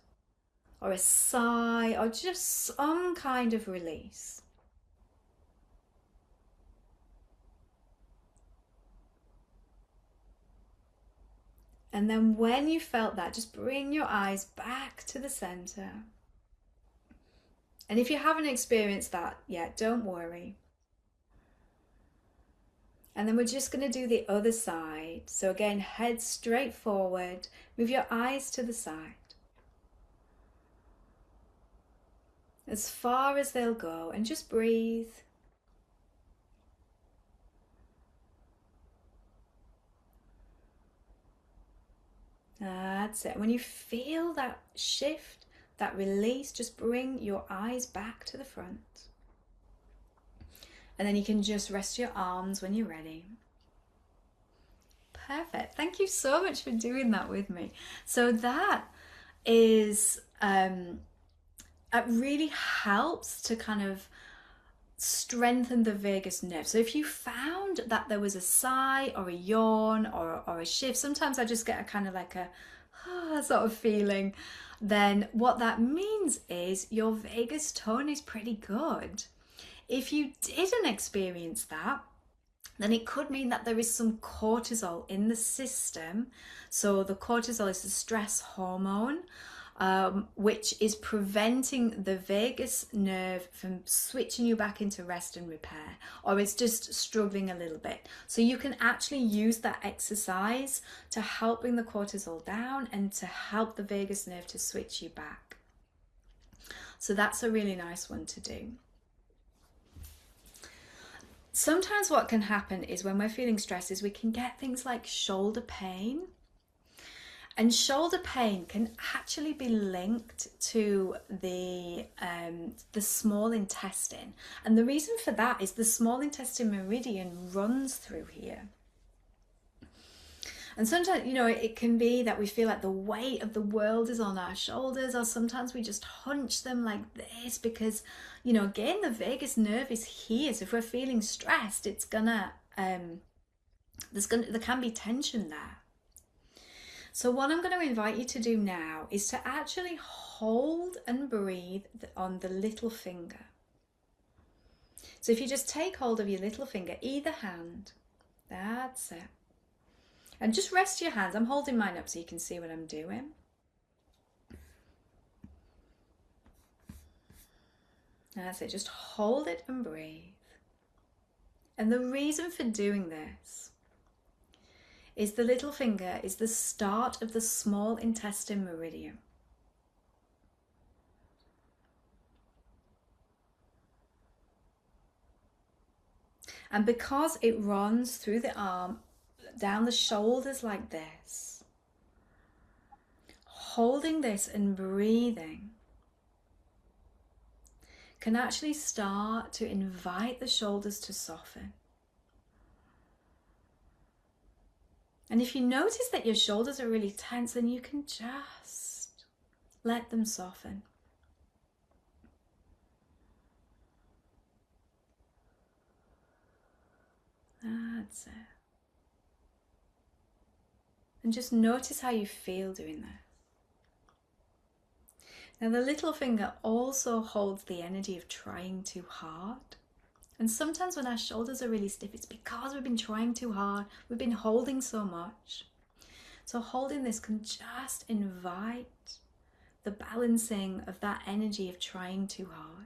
or a sigh or just some kind of release. And then when you felt that, just bring your eyes back to the center. And if you haven't experienced that yet, don't worry. And then we're just going to do the other side. So again, head straight forward, move your eyes to the side. As far as they'll go, and just breathe. That's it. When you feel that shift, that release, just bring your eyes back to the front. And then you can just rest your arms when you're ready. Perfect. Thank you so much for doing that with me. So that is, it really helps to kind of strengthen the vagus nerve. So if you found that there was a sigh or a yawn or a shift, sometimes I just get a kind of like a sort of feeling, then what that means is your vagus tone is pretty good. If you didn't experience that, then it could mean that there is some cortisol in the system. So the cortisol is the stress hormone, which is preventing the vagus nerve from switching you back into rest and repair, or it's just struggling a little bit. So you can actually use that exercise to help bring the cortisol down and to help the vagus nerve to switch you back. So that's a really nice one to do. Sometimes what can happen is when we're feeling stressed is we can get things like shoulder pain. And shoulder pain can actually be linked to the small intestine. And the reason for that is the small intestine meridian runs through here. And sometimes, it can be that we feel like the weight of the world is on our shoulders, or sometimes we just hunch them like this because, again, the vagus nerve is here. So if we're feeling stressed, it's there can be tension there. So what I'm going to invite you to do now is to actually hold and breathe on the little finger. So if you just take hold of your little finger, either hand, that's it. And just rest your hands. I'm holding mine up so you can see what I'm doing. That's it, just hold it and breathe. And the reason for doing this is the little finger is the start of the small intestine meridian. And because it runs through the arm, down the shoulders like this, holding this and breathing can actually start to invite the shoulders to soften. And if you notice that your shoulders are really tense, then you can just let them soften. That's it. And just notice how you feel doing that. Now the little finger also holds the energy of trying too hard. And sometimes when our shoulders are really stiff, it's because we've been trying too hard. We've been holding so much. So holding this can just invite the balancing of that energy of trying too hard.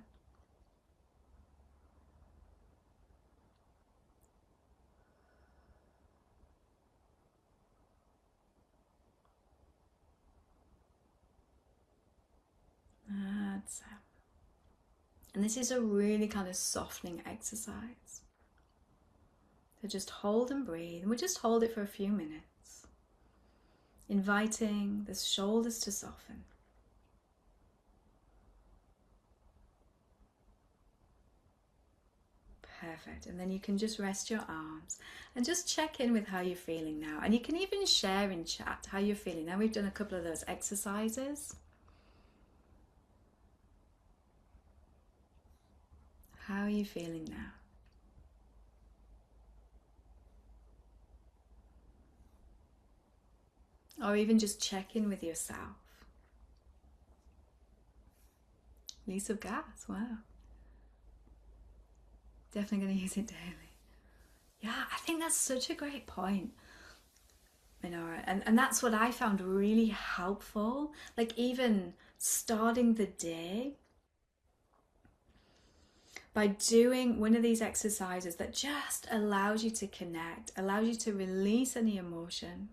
That's it. And this is a really kind of softening exercise. So just hold and breathe. And we'll just hold it for a few minutes, inviting the shoulders to soften. Perfect. And then you can just rest your arms and just check in with how you're feeling now. And you can even share in chat how you're feeling. Now we've done a couple of those exercises. How are you feeling now? Or even just check in with yourself. Release of gas, wow. Definitely going to use it daily. Yeah, I think that's such a great point, Minora. And that's what I found really helpful. Like even starting the day by doing one of these exercises that just allows you to connect, allows you to release any emotion.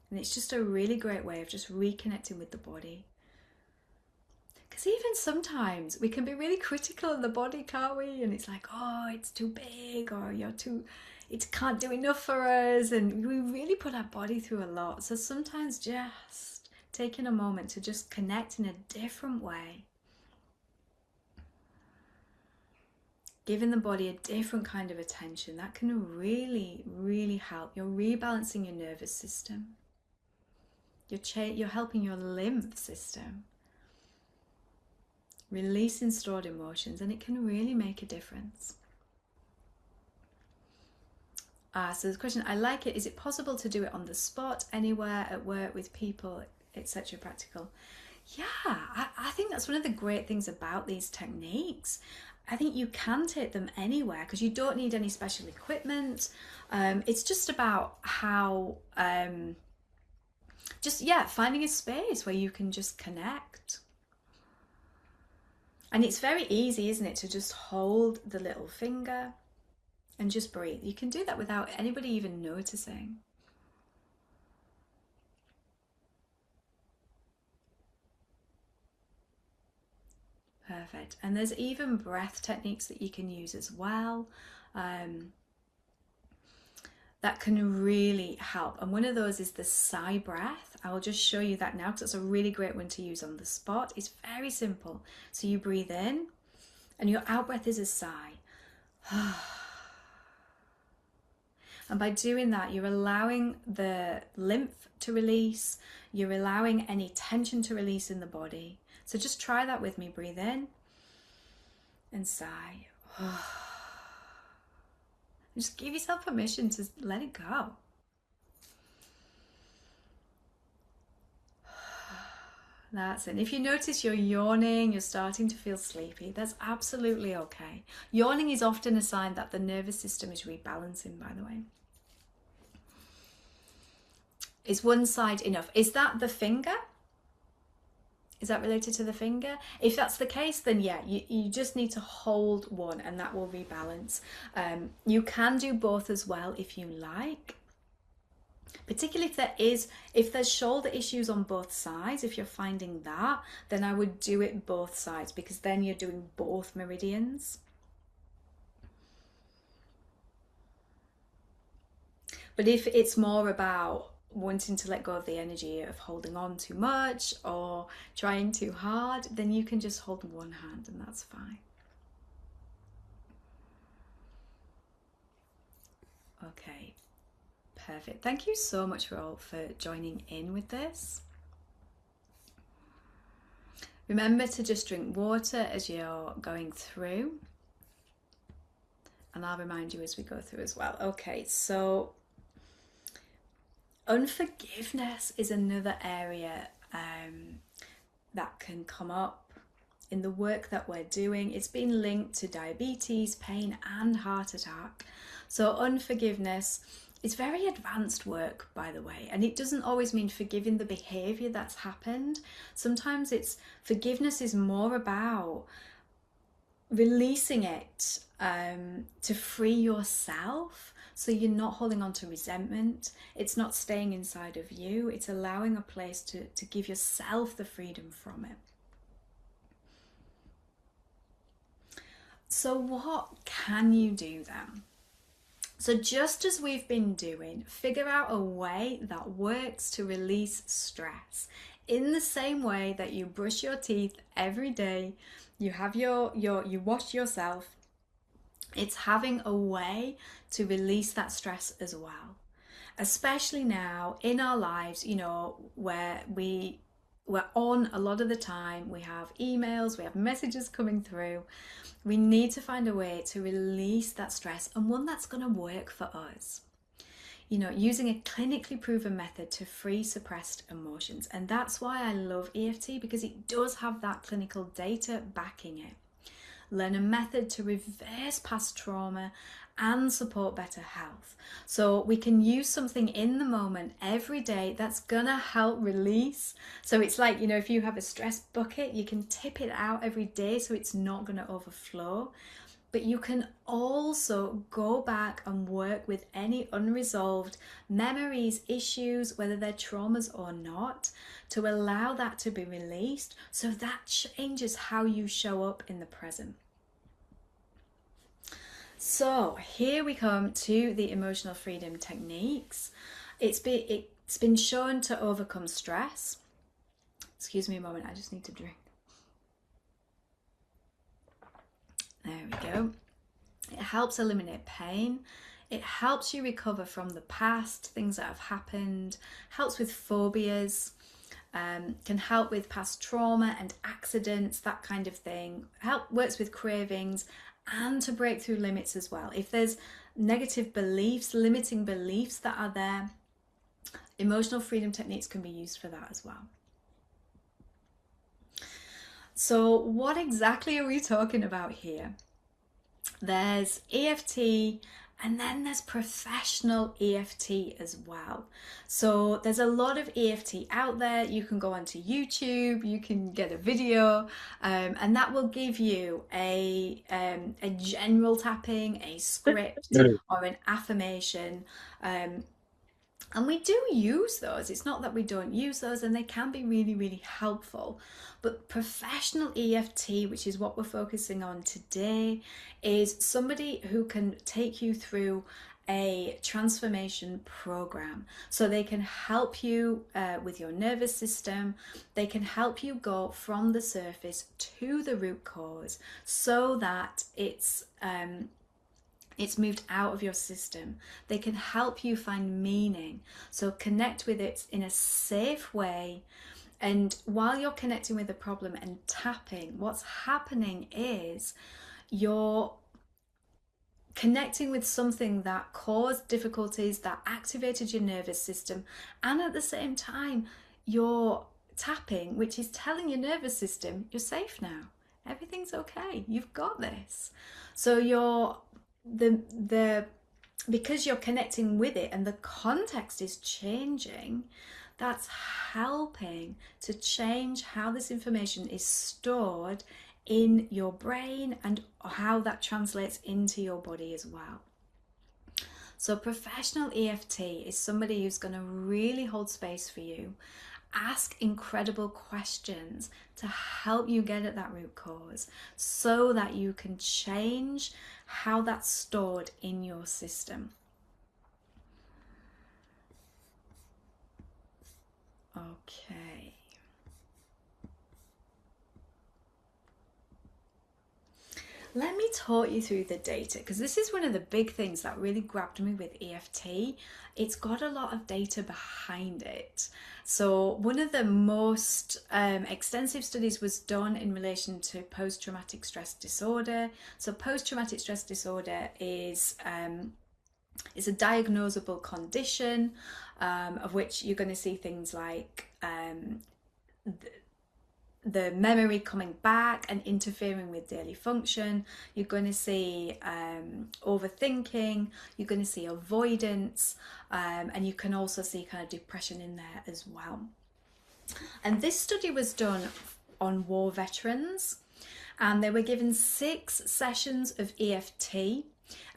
And it's just a really great way of just reconnecting with the body. Because even sometimes we can be really critical of the body, can't we? And it's like, oh, it's too big, or it can't do enough for us. And we really put our body through a lot. So sometimes just taking a moment to just connect in a different way, giving the body a different kind of attention, that can really, really help. You're rebalancing your nervous system. You're helping your lymph system, releasing stored emotions, and it can really make a difference. So the question, I like it. Is it possible to do it on the spot, anywhere, at work, with people, etc. practical? Yeah, I think that's one of the great things about these techniques. I think you can take them anywhere because you don't need any special equipment. It's just about how, finding a space where you can just connect. And it's very easy, isn't it, to just hold the little finger and just breathe. You can do that without anybody even noticing. Perfect. And there's even breath techniques that you can use as well. That can really help. And one of those is the sigh breath. I will just show you that now because it's a really great one to use on the spot. It's very simple. So you breathe in and your out breath is a sigh. And by doing that, you're allowing the lymph to release. You're allowing any tension to release in the body. So just try that with me. Breathe in and sigh. Just give yourself permission to let it go. That's it. And if you notice you're yawning, you're starting to feel sleepy, that's absolutely okay. Yawning is often a sign that the nervous system is rebalancing, by the way. Is one side enough? Is that the finger? Is that related to the finger? If that's the case, then yeah, you just need to hold one and that will rebalance. You can do both as well if you like. Particularly if there's shoulder issues on both sides, if you're finding that, then I would do it both sides, because then you're doing both meridians. But if it's more about wanting to let go of the energy of holding on too much or trying too hard, then you can just hold one hand and that's fine. Okay, perfect. Thank you so much for joining in with this. Remember to just drink water as you're going through. And I'll remind you as we go through as well. Okay, so unforgiveness is another area that can come up in the work that we're doing. It's been linked to diabetes, pain, and heart attack. So unforgiveness is very advanced work, by the way, and it doesn't always mean forgiving the behavior that's happened. Sometimes forgiveness is more about releasing it to free yourself, so you're not holding on to resentment. It's not staying inside of you. It's allowing a place to give yourself the freedom from it. So what can you do then? So just as we've been doing, figure out a way that works to release stress. In the same way that you brush your teeth every day, you have you wash yourself, it's having a way to release that stress as well. Especially now in our lives, where we're on a lot of the time, we have emails, we have messages coming through. We need to find a way to release that stress, and one that's going to work for us. Using a clinically proven method to free suppressed emotions. And that's why I love EFT, because it does have that clinical data backing it. Learn a method to reverse past trauma and support better health. So we can use something in the moment every day that's gonna help release. So it's like, if you have a stress bucket, you can tip it out every day so it's not gonna overflow. But you can also go back and work with any unresolved memories, issues, whether they're traumas or not, to allow that to be released, so that changes how you show up in the present. So here we come to the emotional freedom techniques. It's been shown to overcome stress. Excuse me a moment, I just need to drink. There we go. It helps eliminate pain. It helps you recover from the past, things that have happened, helps with phobias, can help with past trauma and accidents, that kind of thing. Works with cravings, and to break through limits as well. If there's negative beliefs, limiting beliefs that are there, emotional freedom techniques can be used for that as well. So what exactly are we talking about here? There's EFT, and then there's professional EFT as well. So there's a lot of EFT out there. You can go onto YouTube, you can get a video, and that will give you a general tapping, a script, or an affirmation. And we do use those. It's not that we don't use those, and they can be really, really helpful. But professional EFT, which is what we're focusing on today, is somebody who can take you through a transformation program. So they can help you with your nervous system. They can help you go from the surface to the root cause, so that it's moved out of your system. They can help you find meaning. So connect with it in a safe way. And while you're connecting with the problem and tapping, what's happening is you're connecting with something that caused difficulties, that activated your nervous system. And at the same time, you're tapping, which is telling your nervous system, you're safe now. Everything's okay. You've got this. So because you're connecting with it and the context is changing, that's helping to change how this information is stored in your brain and how that translates into your body as well. So professional EFT is somebody who's going to really hold space for you, ask incredible questions to help you get at that root cause so that you can change how that's stored in your system. Okay. Let me talk you through the data, because this is one of the big things that really grabbed me with EFT. It's got a lot of data behind it. So one of the most extensive studies was done in relation to post-traumatic stress disorder. So post-traumatic stress disorder is it's a diagnosable condition of which you're going to see things like the memory coming back and interfering with daily function. You're going to see overthinking, you're going to see avoidance, and you can also see kind of depression in there as well. And this study was done on war veterans, and they were given 6 sessions of EFT,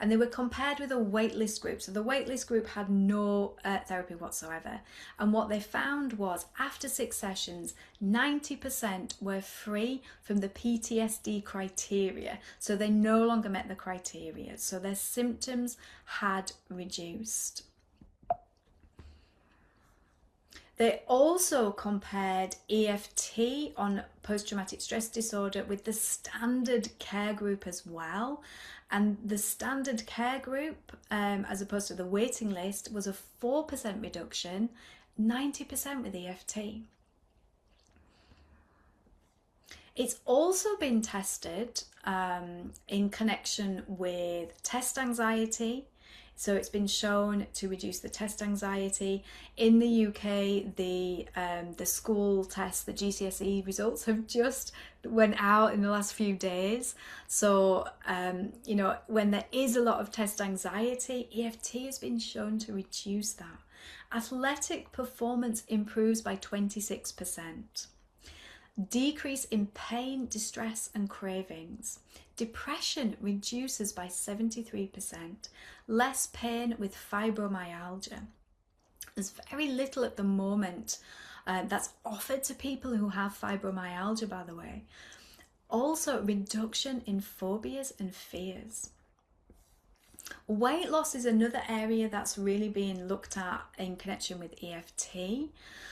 and they were compared with a waitlist group. So the waitlist group had no therapy whatsoever. And what they found was after 6 sessions, 90% were free from the PTSD criteria. So they no longer met the criteria. So their symptoms had reduced. They also compared EFT on post-traumatic stress disorder with the standard care group as well. And the standard care group, as opposed to the waiting list, was a 4% reduction, 90% with EFT. It's also been tested in connection with test anxiety. So it's been shown to reduce the test anxiety. In the UK, the school test, the GCSE results have just went out in the last few days. So, you know, when there is a lot of test anxiety, EFT has been shown to reduce that. Athletic performance improves by 26%. Decrease in pain, distress and cravings. Depression reduces by 73%. Less pain with fibromyalgia. There's very little at the moment that's offered to people who have fibromyalgia, by the way. Also, reduction in phobias and fears. Weight loss is another area that's really being looked at in connection with EFT.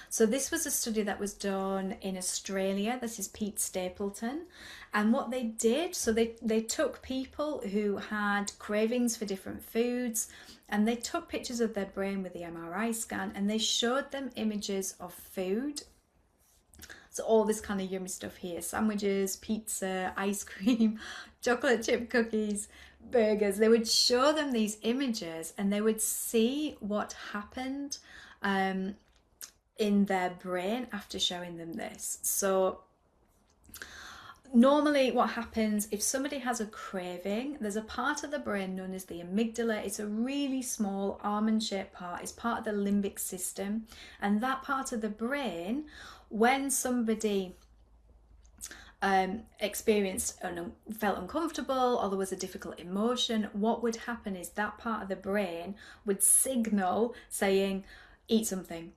So this was a study that was done in Australia. This is Pete Stapleton. And what they did, so they took people who had cravings for different foods, and they took pictures of their brain with the MRI scan, and they showed them images of food. So all this kind of yummy stuff here: sandwiches, pizza, ice cream, chocolate chip cookies, burgers. They would show them these images and they would see what happened in their brain after showing them this. So normally what happens if somebody has a craving, there's a part of the brain known as the amygdala. It's a really small almond-shaped part. It's part of the limbic system. And that part of the brain, when somebody experienced felt uncomfortable or there was a difficult emotion, what would happen is that part of the brain would signal saying, eat something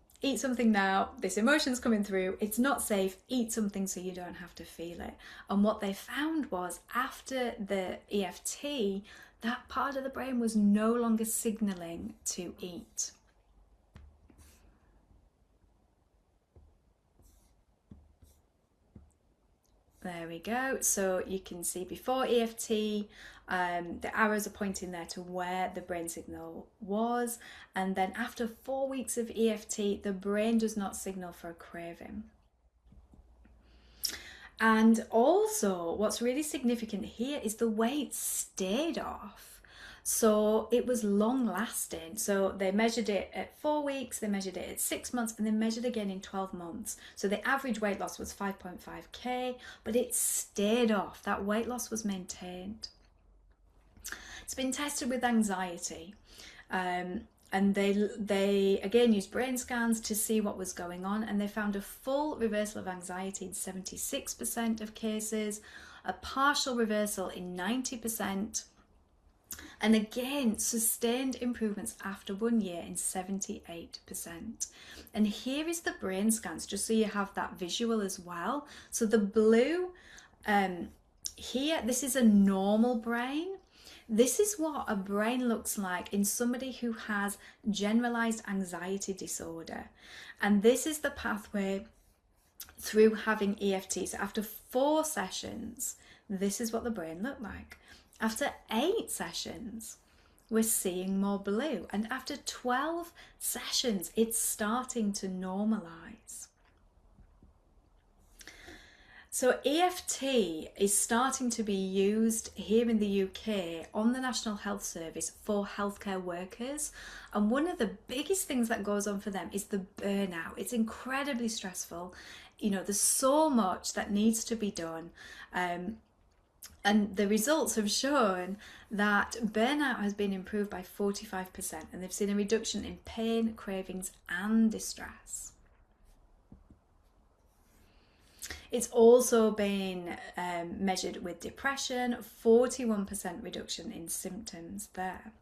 now, this emotion's coming through, it's not safe, eat something so you don't have to feel it. And what they found was after the EFT, that part of the brain was no longer signaling to eat. There we go. So you can see before EFT, the arrows are pointing there to where the brain signal was. And then after 4 weeks of EFT, the brain does not signal for a craving. And also what's really significant here is the weight stayed off. So it was long lasting. So they measured it at 4 weeks, they measured it at 6 months, and they measured again in 12 months. So the average weight loss was 5.5k, but it stayed off. That weight loss was maintained. It's been tested with anxiety. And they again used brain scans to see what was going on, and they found a full reversal of anxiety in 76% of cases, a partial reversal in 90%, and again sustained improvements after 1 year in 78%. And here is the brain scans, just so you have that visual as well. So the blue here, this is a normal brain. This is what a brain looks like in somebody who has generalized anxiety disorder. And this is the pathway through having EFTs. After 4 sessions, this is what the brain looked like. After 8 sessions, we're seeing more blue. And after 12 sessions, it's starting to normalize. So EFT is starting to be used here in the UK on the National Health Service for healthcare workers. And one of the biggest things that goes on for them is the burnout. It's incredibly stressful. You know, there's so much that needs to be done. And the results have shown that burnout has been improved by 45%, and they've seen a reduction in pain, cravings, and distress. It's also been measured with depression, 41% reduction in symptoms there.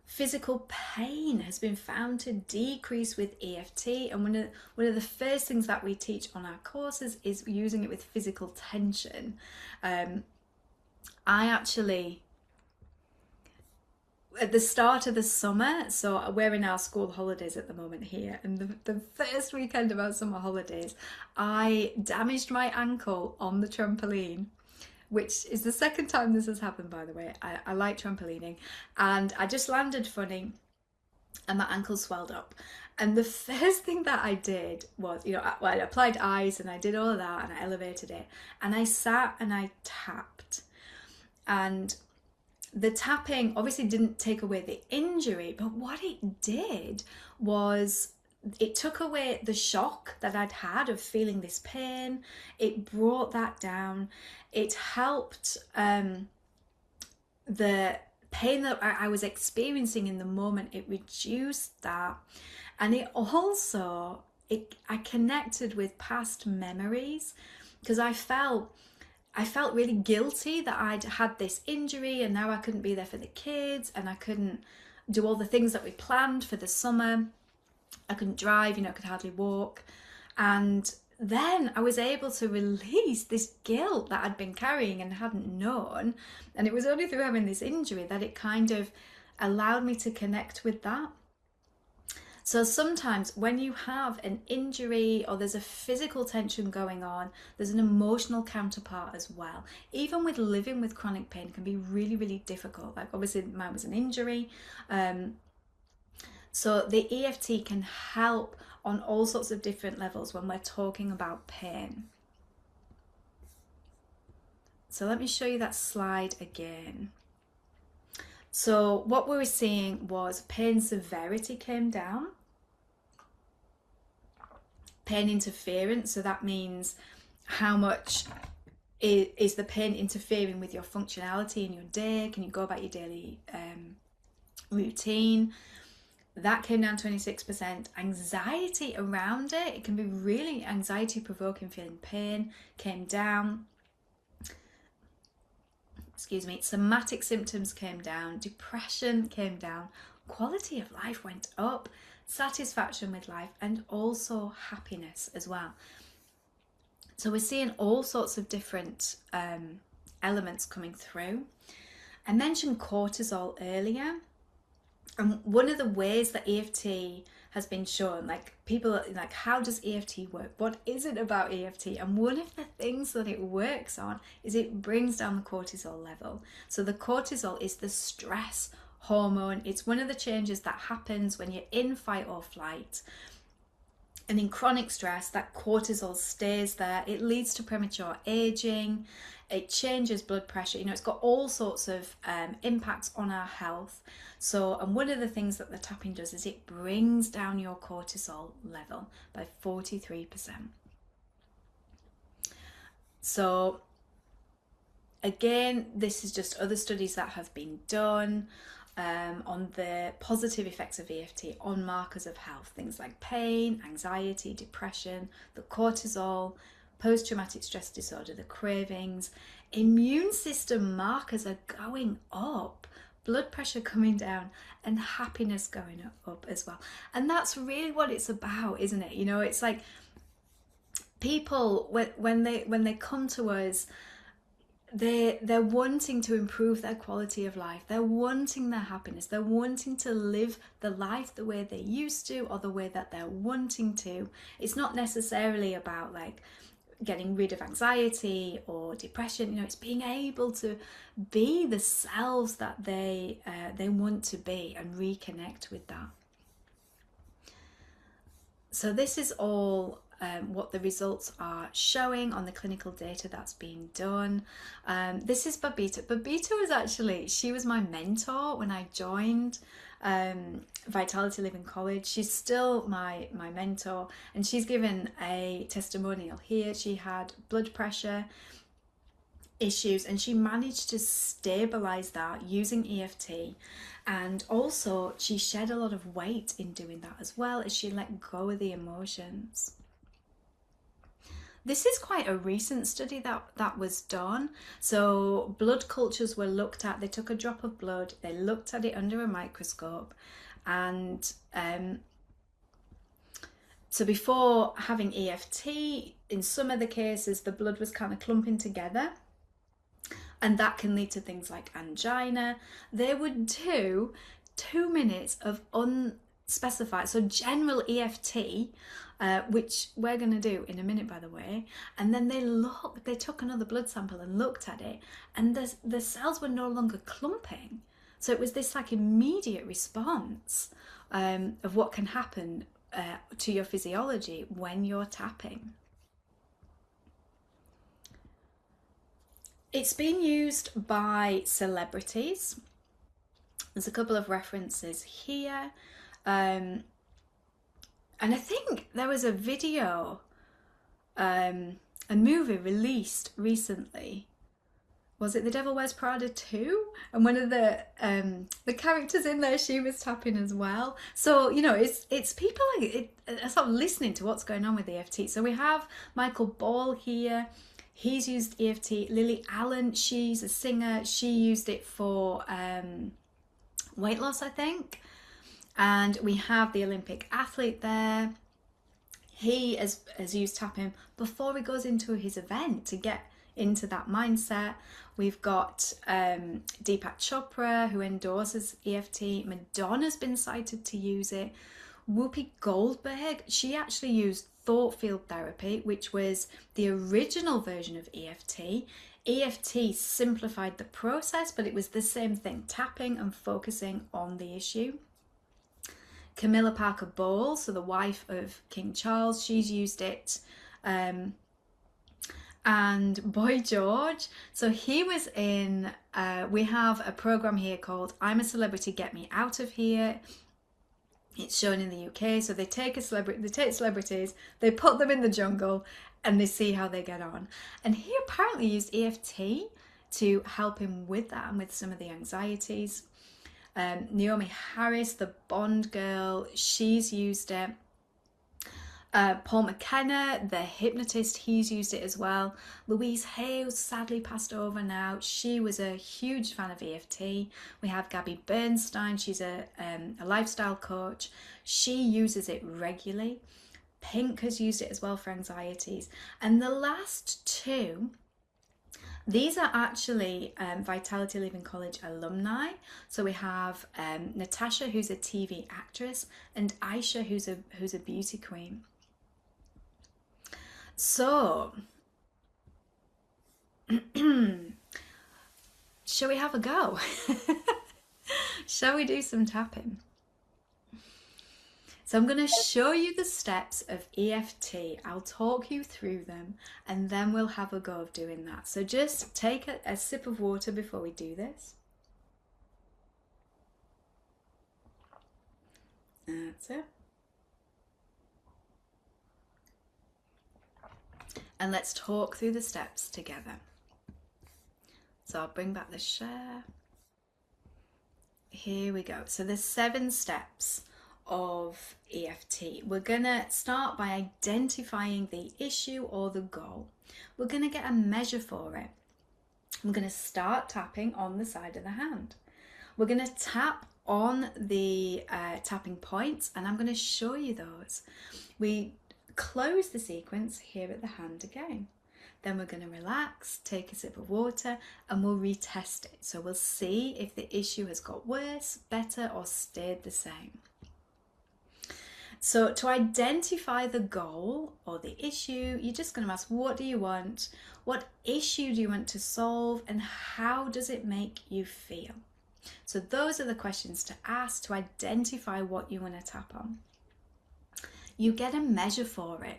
Physical pain has been found to decrease with EFT, and one of the first things that we teach on our courses is using it with physical tension. I actually, at the start of the summer, so we're in our school holidays at the moment here, and the first weekend of our summer holidays, I damaged my ankle on the trampoline, which is the second time this has happened, by the way. I like trampolining, and I just landed funny and my ankle swelled up. And the first thing that I did was, I applied ice and I did all of that and I elevated it, and I sat and I tapped. And the tapping obviously didn't take away the injury, but what it did was it took away the shock that I'd had of feeling this pain. It brought that down. It helped the pain that I was experiencing in the moment. It reduced that. And it also, I connected with past memories, because I felt really guilty that I'd had this injury and now I couldn't be there for the kids, and I couldn't do all the things that we planned for the summer. I couldn't drive, I could hardly walk. And then I was able to release this guilt that I'd been carrying and hadn't known. And it was only through having this injury that it kind of allowed me to connect with that. So sometimes when you have an injury or there's a physical tension going on, there's an emotional counterpart as well. Even with living with chronic pain, it can be really, really difficult. Like obviously mine was an injury. So the EFT can help on all sorts of different levels when we're talking about pain. So let me show you that slide again. So what we were seeing was pain severity came down. Pain interference, so that means how much is the pain interfering with your functionality in your day? Can you go about your daily routine? That came down 26%. Anxiety around it, it can be really anxiety provoking, feeling pain, came down. Excuse me. Somatic symptoms came down. Depression came down. Quality of life went up. Satisfaction with life, and also happiness as well. So we're seeing all sorts of different elements coming through. I mentioned cortisol earlier. And one of the ways that EFT has been shown, like people are like, how does EFT work? What is it about EFT? And one of the things that it works on is it brings down the cortisol level. So the cortisol is the stress hormone. It's one of the changes that happens when you're in fight or flight. And in chronic stress, that cortisol stays there. It leads to premature aging. It changes blood pressure. It's got all sorts of impacts on our health. So, and one of the things that the tapping does is it brings down your cortisol level by 43%. So, again, this is just other studies that have been done. on the positive effects of EFT on markers of health, things like pain, anxiety, depression, the cortisol, post-traumatic stress disorder, the cravings. Immune system markers are going up, blood pressure coming down, and happiness going up as well. And that's really what it's about, isn't it? You know, it's like people, when they come to us, they're wanting to improve their quality of life. They're wanting their happiness. They're wanting to live the life the way they used to, or the way that they're wanting to. It's not necessarily about like getting rid of anxiety or depression. You know, it's being able to be the selves that they want to be and reconnect with that. So this is all what the results are showing on the clinical data that's been done. This is Babita. Babita was actually, she was my mentor when I joined Vitality Living College. She's still my mentor, and she's given a testimonial here. She had blood pressure issues and she managed to stabilize that using EFT, and also she shed a lot of weight in doing that as well as she let go of the emotions. This is quite a recent study that was done. So blood cultures were looked at. They took a drop of blood, they looked at it under a microscope, and so before having EFT, in some of the cases the blood was kind of clumping together, and that can lead to things like angina. They would do 2 minutes of unspecified, so general EFT, which we're going to do in a minute, by the way. And then they took another blood sample and looked at it, and the cells were no longer clumping. So it was this like immediate response of what can happen to your physiology when you're tapping. It's been used by celebrities. There's a couple of references here. And I think there was a video, a movie released recently. Was it The Devil Wears Prada 2? And one of the characters in there, she was tapping as well. So, you know, it's people like sort of listening to what's going on with EFT. So we have Michael Ball here. He's used EFT. Lily Allen, she's a singer. She used it for weight loss, I think. And we have the Olympic athlete there. He has used tapping before he goes into his event to get into that mindset. We've got Deepak Chopra, who endorses EFT. Madonna's been cited to use it. Whoopi Goldberg, she actually used thought field therapy, which was the original version of EFT. EFT simplified the process, but it was the same thing, tapping and focusing on the issue. Camilla Parker Bowles, so the wife of King Charles, she's used it. And Boy George, so he was in, we have a program here called I'm a Celebrity, Get Me Out of Here. It's shown in the UK. So they take celebrities, they put them in the jungle, and they see how they get on. And he apparently used EFT to help him with that and with some of the anxieties. Naomi Harris, the Bond girl, she's used it. Paul McKenna, the hypnotist, he's used it as well. Louise Hay, who's sadly passed over now, she was a huge fan of EFT. We have Gabby Bernstein, she's a lifestyle coach. She uses it regularly. Pink has used it as well for anxieties. And the last two, these are actually Vitality Living College alumni. So we have Natasha, who's a TV actress, and Aisha, who's a beauty queen. So, shall we have a go? Shall we do some tapping? So I'm going to show you the steps of EFT. I'll talk you through them, and then we'll have a go of doing that. So just take a sip of water before we do this. That's it. And let's talk through the steps together. So I'll bring back the share. here we go. So there's 7 steps of EFT. We're gonna start by identifying the issue or the goal. We're gonna get a measure for it. I'm gonna start tapping on the side of the hand. We're gonna tap on the tapping points, and I'm gonna show you those. We close the sequence here at the hand again. Then we're going to relax, take a sip of water, and we'll retest it. So we'll see if the issue has got worse, better, or stayed the same. So to identify the goal or the issue, you're just going to ask, what do you want? What issue do you want to solve? And how does it make you feel? So those are the questions to ask to identify what you want to tap on. You get a measure for it.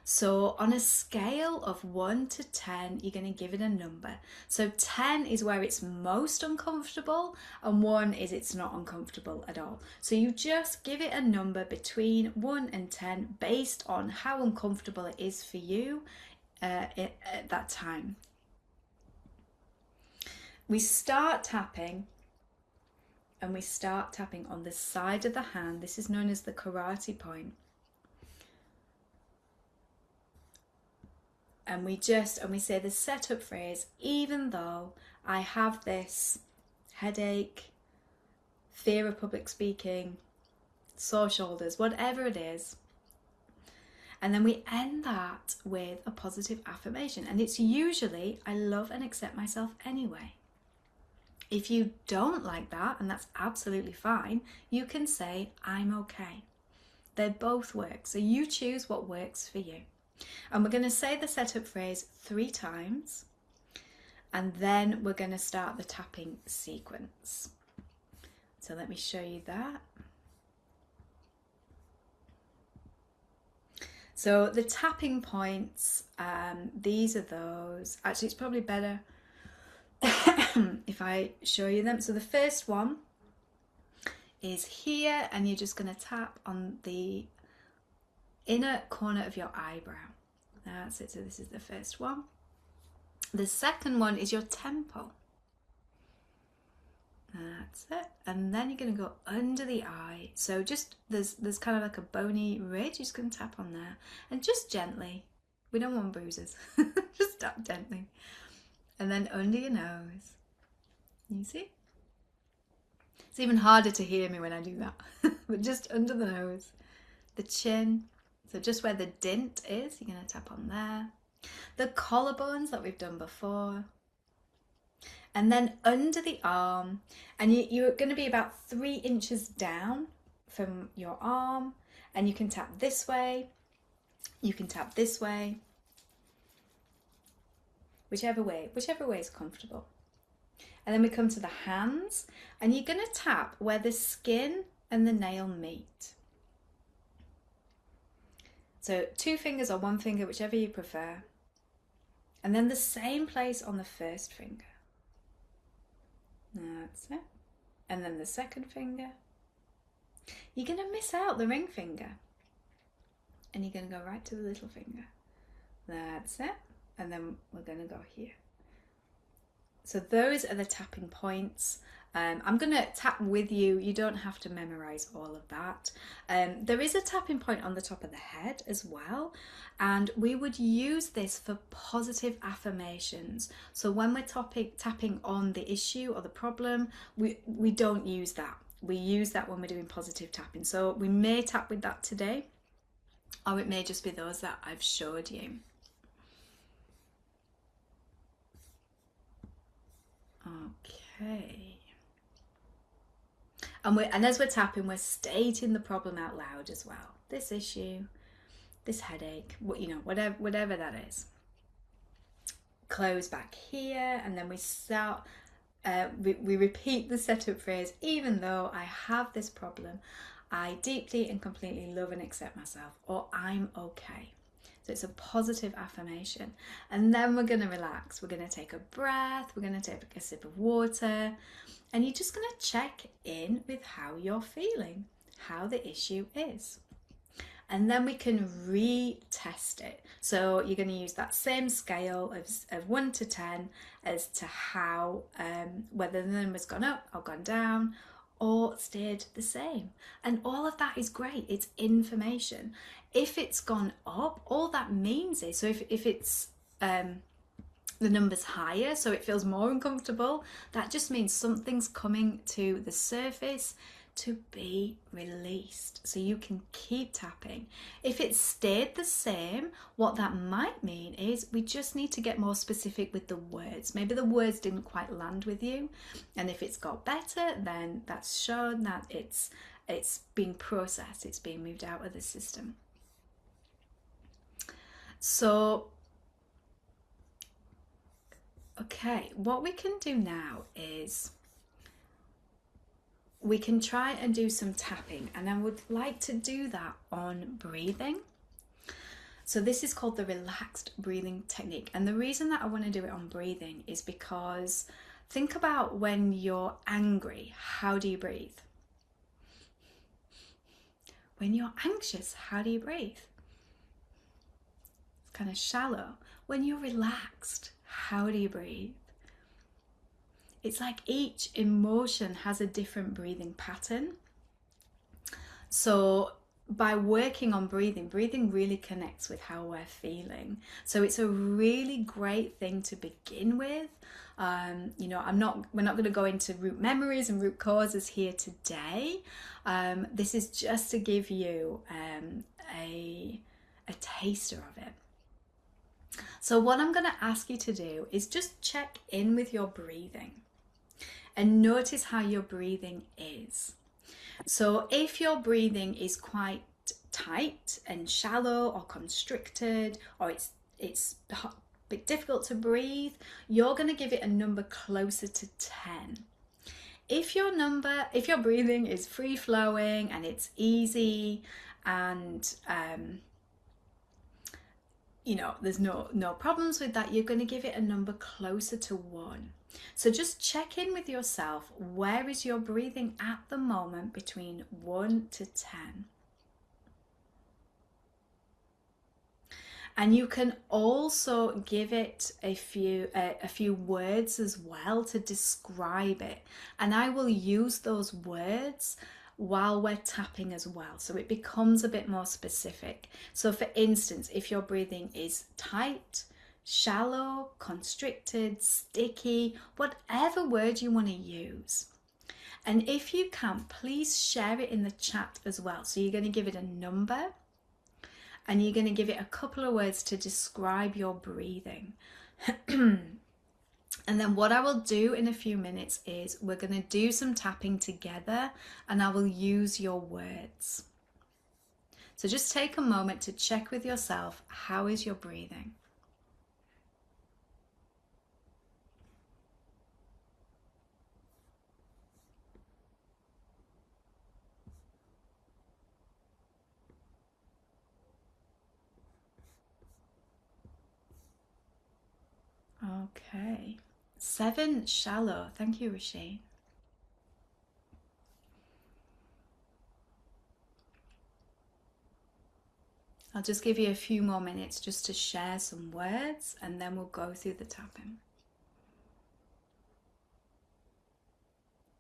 So on a scale of 1 to 10, you're going to give it a number. So 10 is where it's most uncomfortable, and 1 is it's not uncomfortable at all. So you just give it a number between 1 and 10 based on how uncomfortable it is for you at that time. We start tapping, and we start tapping on the side of the hand. This is known as the karate point. And we say the setup phrase, even though I have this headache, fear of public speaking, sore shoulders, whatever it is. And then we end that with a positive affirmation. And it's usually, I love and accept myself anyway. If you don't like that, and that's absolutely fine, you can say, I'm okay. They both work. So you choose what works for you. And we're going to say the setup phrase 3 times, and then we're going to start the tapping sequence. So let me show you that. So the tapping points, these are those. Actually, it's probably better if I show you them. So the first one is here, and you're just going to tap on the inner corner of your eyebrow. That's it. So this is the first one. The second one is your temple. That's it. And then you're going to go under the eye. So just there's kind of like a bony ridge. You're just going to tap on there, and just gently. We don't want bruises. Just tap gently. And then under your nose. You see? It's even harder to hear me when I do that. But just under the nose, the chin. So just where the dint is, you're going to tap on there. The collarbones that we've done before. And then under the arm. And you're going to be about 3 inches down from your arm. And you can tap this way. You can tap this way. Whichever way is comfortable. And then we come to the hands. And you're going to tap where the skin and the nail meet. So 2 fingers or 1 finger, whichever you prefer. And then the same place on the first finger. That's it. And then the second finger. You're going to miss out the ring finger. And you're going to go right to the little finger. That's it. And then we're going to go here. So those are the tapping points. I'm going to tap with you. You don't have to memorize all of that. There is a tapping point on the top of the head as well. And we would use this for positive affirmations. So when we're tapping on the issue or the problem, we don't use that. We use that when we're doing positive tapping. So we may tap with that today, or it may just be those that I've showed you. Okay. And as we're tapping, we're stating the problem out loud as well. This issue, this headache, whatever that is. Close back here, and then we start. We repeat the setup phrase. Even though I have this problem, I deeply and completely love and accept myself, or I'm okay. So it's a positive affirmation. And then we're going to relax. We're going to take a breath. We're going to take a sip of water. And you're just going to check in with how you're feeling, how the issue is. And then we can retest it. So you're going to use that same scale of 1 to 10 as to how, whether the number's gone up or gone down, or stayed the same. And all of that is great. It's information. If it's gone up, all that means is, so if it's the number's higher, so it feels more uncomfortable, that just means something's coming to the surface to be released, so you can keep tapping. If it stayed the same, what that might mean is we just need to get more specific with the words. Maybe the words didn't quite land with you, and if it's got better, then that's shown that it's being processed, it's being moved out of the system. So okay, what we can do now is we can try and do some tapping, and I would like to do that on breathing. So this is called the relaxed breathing technique, and the reason that I want to do it on breathing is because think about when you're angry, how do you breathe? When you're anxious, how do you breathe? It's kind of shallow. When you're relaxed, how do you breathe? It's like each emotion has a different breathing pattern. So by working on breathing really connects with how we're feeling. So it's a really great thing to begin with. You know, we're not going to go into root memories and root causes here today. This is just to give you a taster of it. So what I'm going to ask you to do is just check in with your breathing and notice how your breathing is. So if your breathing is quite tight and shallow or constricted, or it's a bit difficult to breathe, you're going to give it a number closer to 10. If your breathing is free flowing and it's easy and you know, there's no problems with that, you're going to give it a number closer to 1. So just check in with yourself. Where is your breathing at the moment between 1 to 10? And you can also give it a few words as well to describe it. And I will use those words while we're tapping as well, so it becomes a bit more specific. So for instance, if your breathing is tight, shallow, constricted, sticky, whatever word you want to use. And if you can, please share it in the chat as well. So you're going to give it a number and you're going to give it a couple of words to describe your breathing. And then what I will do in a few minutes is we're going to do some tapping together and I will use your words. So just take a moment to check with yourself, how is your breathing? Okay. 7, shallow. Thank you, Rasheen. I'll just give you a few more minutes just to share some words and then we'll go through the tapping.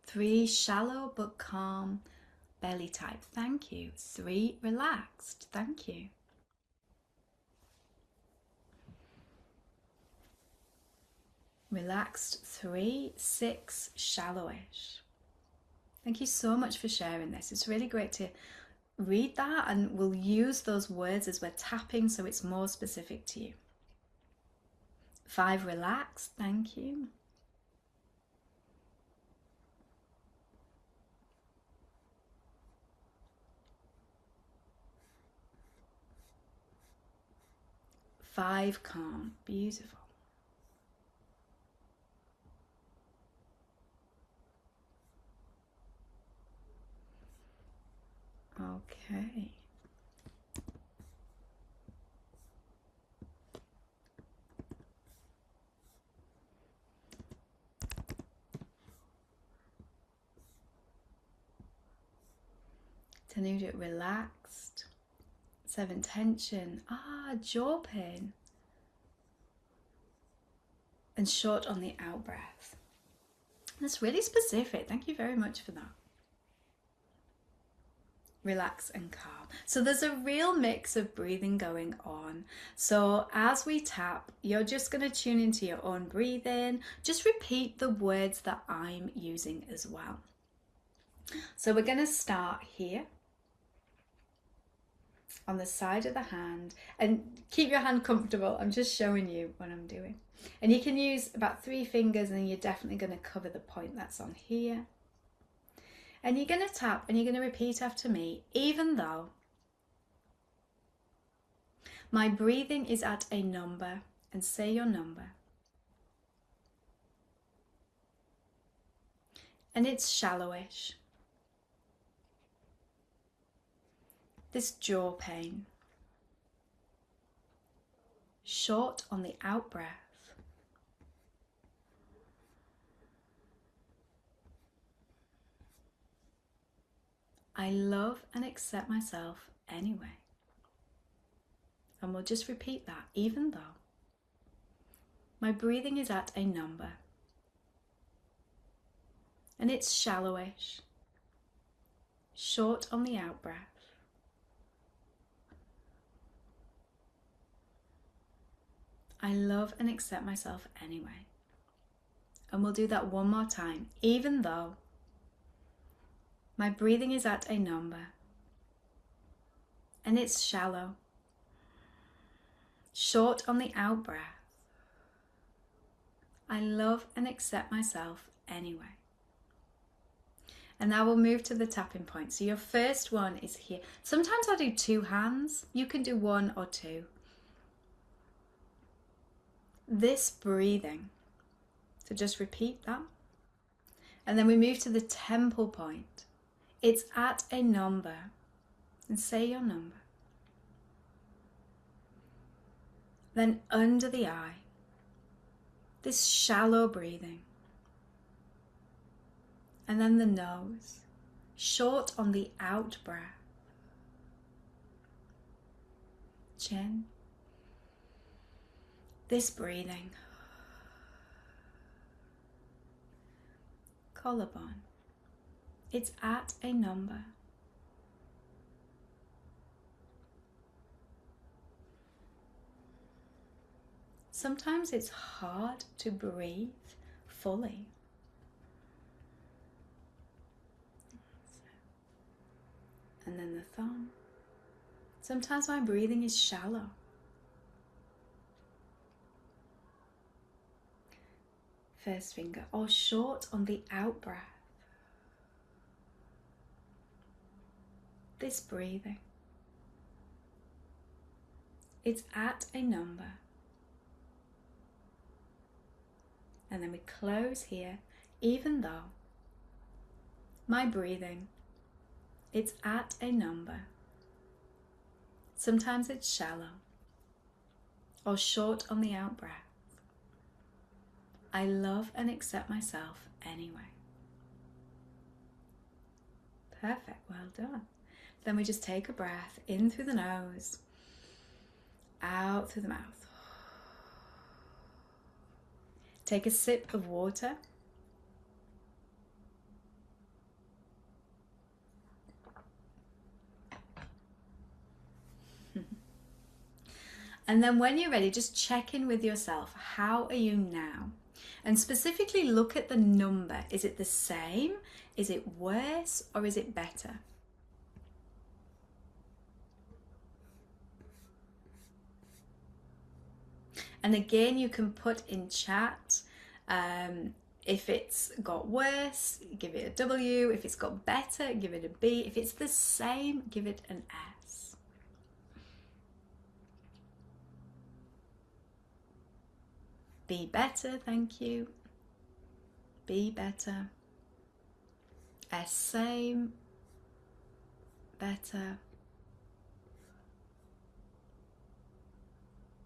3, shallow but calm, belly type. Thank you. 3, relaxed. Thank you. Relaxed 3, 6, shallowish. Thank you so much for sharing this. It's really great to read that, and we'll use those words as we're tapping so it's more specific to you. 5, relaxed. Thank you. Five, calm. Beautiful. Okay. Tanuja, relaxed. 7, tension. Jaw pain. And short on the out breath. That's really specific. Thank you very much for that. relax and calm. So there's a real mix of breathing going on. So as we tap, you're just going to tune into your own breathing. Just repeat the words that I'm using as well. So we're going to start here on the side of the hand, and keep your hand comfortable. I'm just showing you what I'm doing. And you can use about 3 fingers, and you're definitely going to cover the point that's on here. And you're going to tap and you're going to repeat after me, even though my breathing is at a number, and say your number. And it's shallowish. This jaw pain. Short on the out breath. I love and accept myself anyway. And we'll just repeat that, even though my breathing is at a number. And it's shallowish. Short on the out breath. I love and accept myself anyway. And we'll do that one more time, even though my breathing is at a number. And it's shallow. Short on the out breath. I love and accept myself anyway. And now we'll move to the tapping point. So your first one is here. Sometimes I do 2 hands. You can do 1 or 2. This breathing. So just repeat that. And then we move to the temple point. It's at a number. And say your number. Then under the eye. This shallow breathing. And then the nose. Short on the out breath. Chin. This breathing. Collarbone. It's at a number. Sometimes it's hard to breathe fully. And then the thumb. Sometimes my breathing is shallow. First finger, or short on the out breath. This breathing. It's at a number. And then we close here, even though my breathing, it's at a number. Sometimes it's shallow or short on the out breath. I love and accept myself anyway. Perfect, well done. Then we just take a breath in through the nose, out through the mouth. Take a sip of water. And then when you're ready, just check in with yourself. How are you now? And specifically look at the number. Is it the same? Is it worse? Or is it better? And again, you can put in chat, if it's got worse, give it a W. If it's got better, give it a B. If it's the same, give it an S. Be better, thank you. Be better. S, same. Better.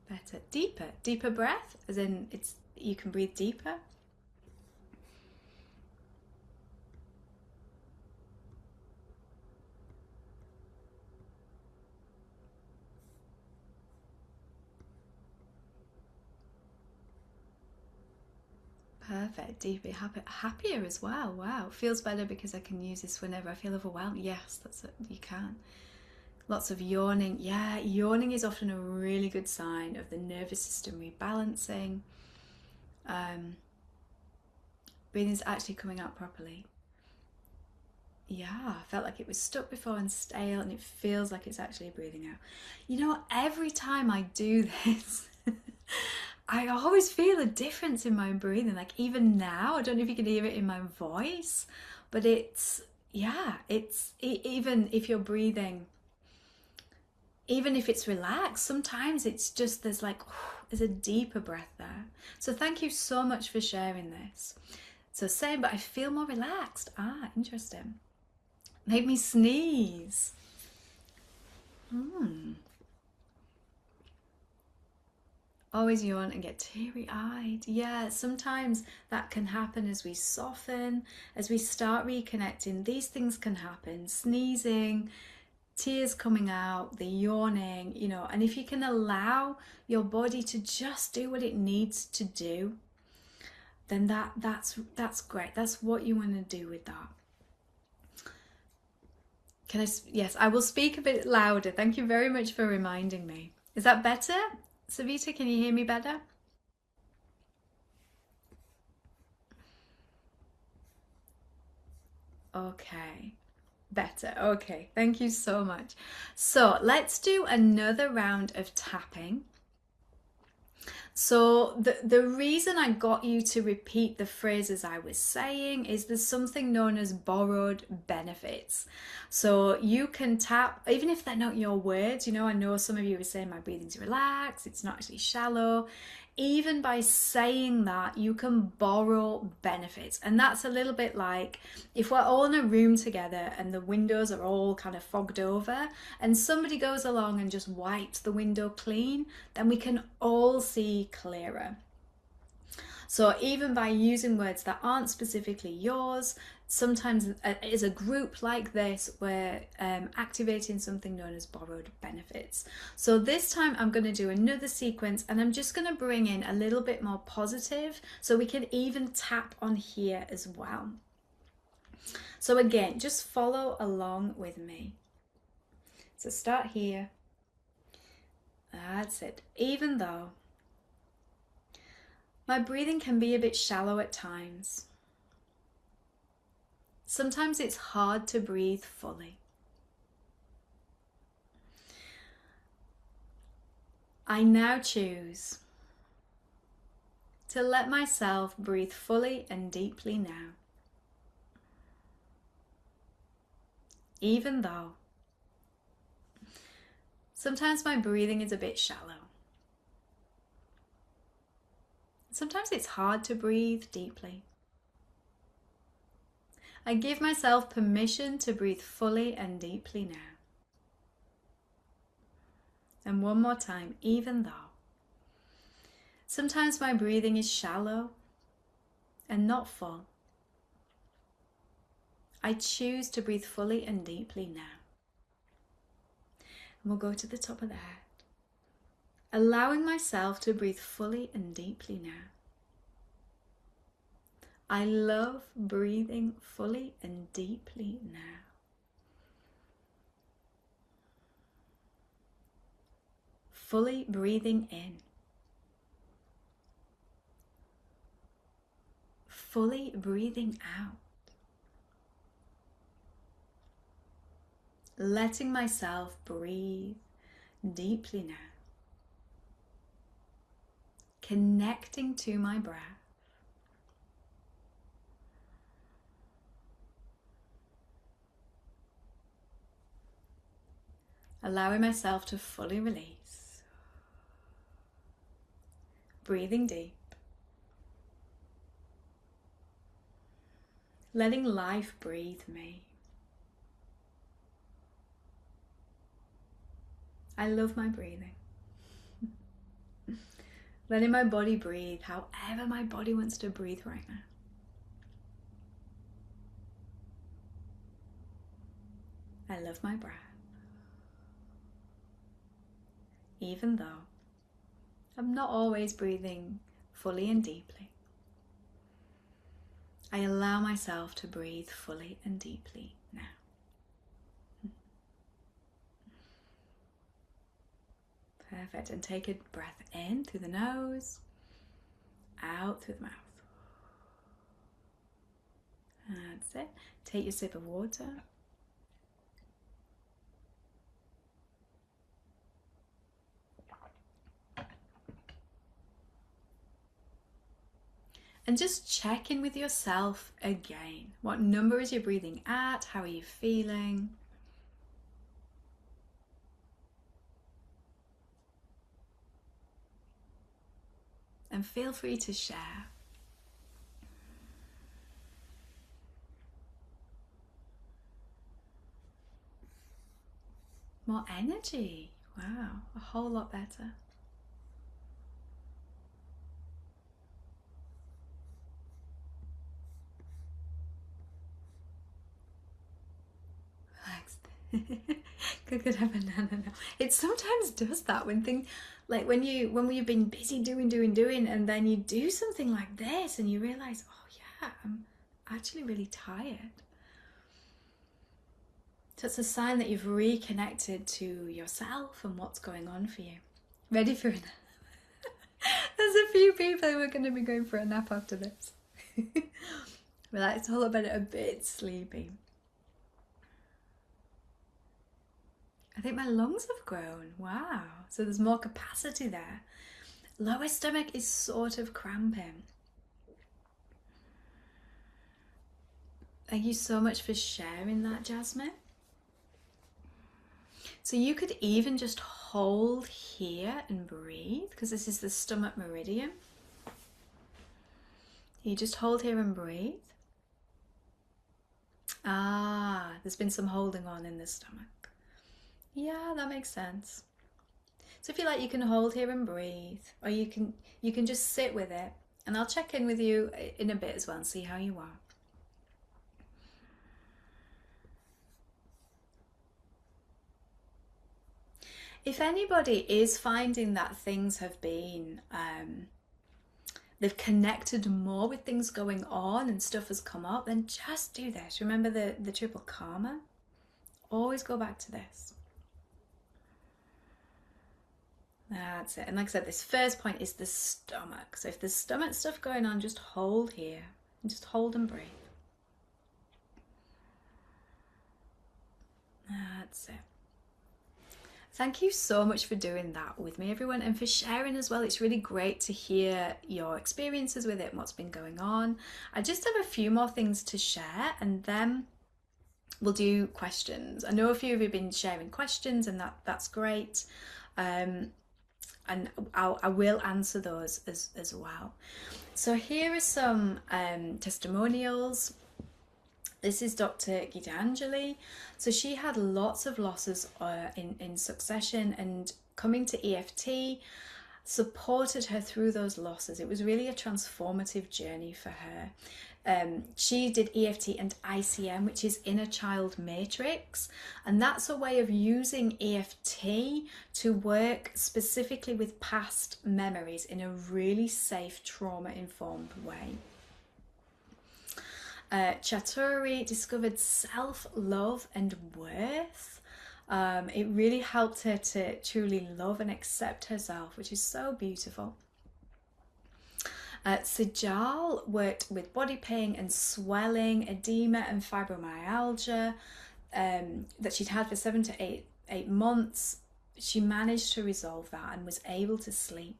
Better. Deeper. Deeper breath, as in you can breathe deeper. Perfect. Deeply happier as well. Wow. Feels better because I can use this whenever I feel overwhelmed. Yes, that's it. You can. Lots of yawning. Yeah, yawning is often a really good sign of the nervous system rebalancing. Breathing's actually coming out properly. Yeah, I felt like it was stuck before and stale, and it feels like it's actually breathing out. You know, every time I do this, I always feel a difference in my breathing. Like even now, I don't know if you can hear it in my voice, but even if you're breathing, even if it's relaxed, sometimes it's just there's a deeper breath there. So thank you so much for sharing this. So same, but I feel more relaxed. Ah, interesting. Made me sneeze. Always yawn and get teary-eyed. Yeah, sometimes that can happen as we soften, as we start reconnecting. These things can happen. Sneezing, tears coming out, the yawning, and if you can allow your body to just do what it needs to do, then that's great. That's what you want to do with that. Yes, I will speak a bit louder. Thank you very much for reminding me. Is that better? Savita, can you hear me better? Okay, better. Okay, thank you so much. So let's do another round of tapping. So the reason I got you to repeat the phrases I was saying is there's something known as borrowed benefits. So you can tap, even if they're not your words, I know some of you were saying my breathing's relaxed, it's not actually shallow. Even by saying that, you can borrow benefits. And that's a little bit like if we're all in a room together and the windows are all kind of fogged over and somebody goes along and just wipes the window clean, then we can all see clearer. So even by using words that aren't specifically yours, sometimes as a group like this, we're activating something known as borrowed benefits. So this time I'm going to do another sequence and I'm just going to bring in a little bit more positive so we can even tap on here as well. So again, just follow along with me. So start here. That's it. Even though my breathing can be a bit shallow at times, sometimes it's hard to breathe fully. I now choose to let myself breathe fully and deeply now. Even though sometimes my breathing is a bit shallow. Sometimes it's hard to breathe deeply. I give myself permission to breathe fully and deeply now. And one more time, even though sometimes my breathing is shallow and not full, I choose to breathe fully and deeply now. And we'll go to the top of the head, allowing myself to breathe fully and deeply now. I love breathing fully and deeply now. Fully breathing in. Fully breathing out. Letting myself breathe deeply now. Connecting to my breath. Allowing myself to fully release. Breathing deep. Letting life breathe me. I love my breathing. Letting my body breathe however my body wants to breathe right now. I love my breath. Even though I'm not always breathing fully and deeply. I allow myself to breathe fully and deeply now. Perfect. And take a breath in through the nose, out through the mouth. That's it. Take your sip of water. And just check in with yourself again. What number is your breathing at? How are you feeling? And feel free to share. More energy. Wow, a whole lot better. Could have a banana now. It sometimes does that when things like when you've been busy doing and then you do something like this and you realize, oh yeah, I'm actually really tired. So it's a sign that you've reconnected to yourself and what's going on for you. Ready for a nap? There's a few people who are going to be going for a nap after this. But it's all about it a bit sleepy. I think my lungs have grown. Wow. So there's more capacity there. Lower stomach is sort of cramping. Thank you so much for sharing that, Jasmine. So you could even just hold here and breathe, because this is the stomach meridian. You just hold here and breathe. Ah, there's been some holding on in the stomach. Yeah, that makes sense. So if you like, you can hold here and breathe, or you can just sit with it, and I'll check in with you in a bit as well and see how you are. If anybody is finding that things have been, they've connected more with things going on and stuff has come up, then just do this. Remember the triple karma? Always go back to this. That's it. And like I said, this first point is the stomach. So if there's stomach stuff going on, just hold here. And just hold and breathe. That's it. Thank you so much for doing that with me, everyone, and for sharing as well. It's really great to hear your experiences with it and what's been going on. I just have a few more things to share, and then we'll do questions. I know a few of you have been sharing questions, and that's great. And I will answer those as well. So here are some testimonials. This is Dr. Gitanjali. So she had lots of losses in succession, and coming to EFT supported her through those losses. It was really a transformative journey for her. She did EFT and ICM, which is inner child matrix, and that's a way of using EFT to work specifically with past memories in a really safe, trauma-informed way. Chaturi discovered self-love and worth. It really helped her to truly love and accept herself, which is so beautiful. Sejal worked with body pain and swelling, edema and fibromyalgia that she'd had for 7 to 8 months. She managed to resolve that and was able to sleep.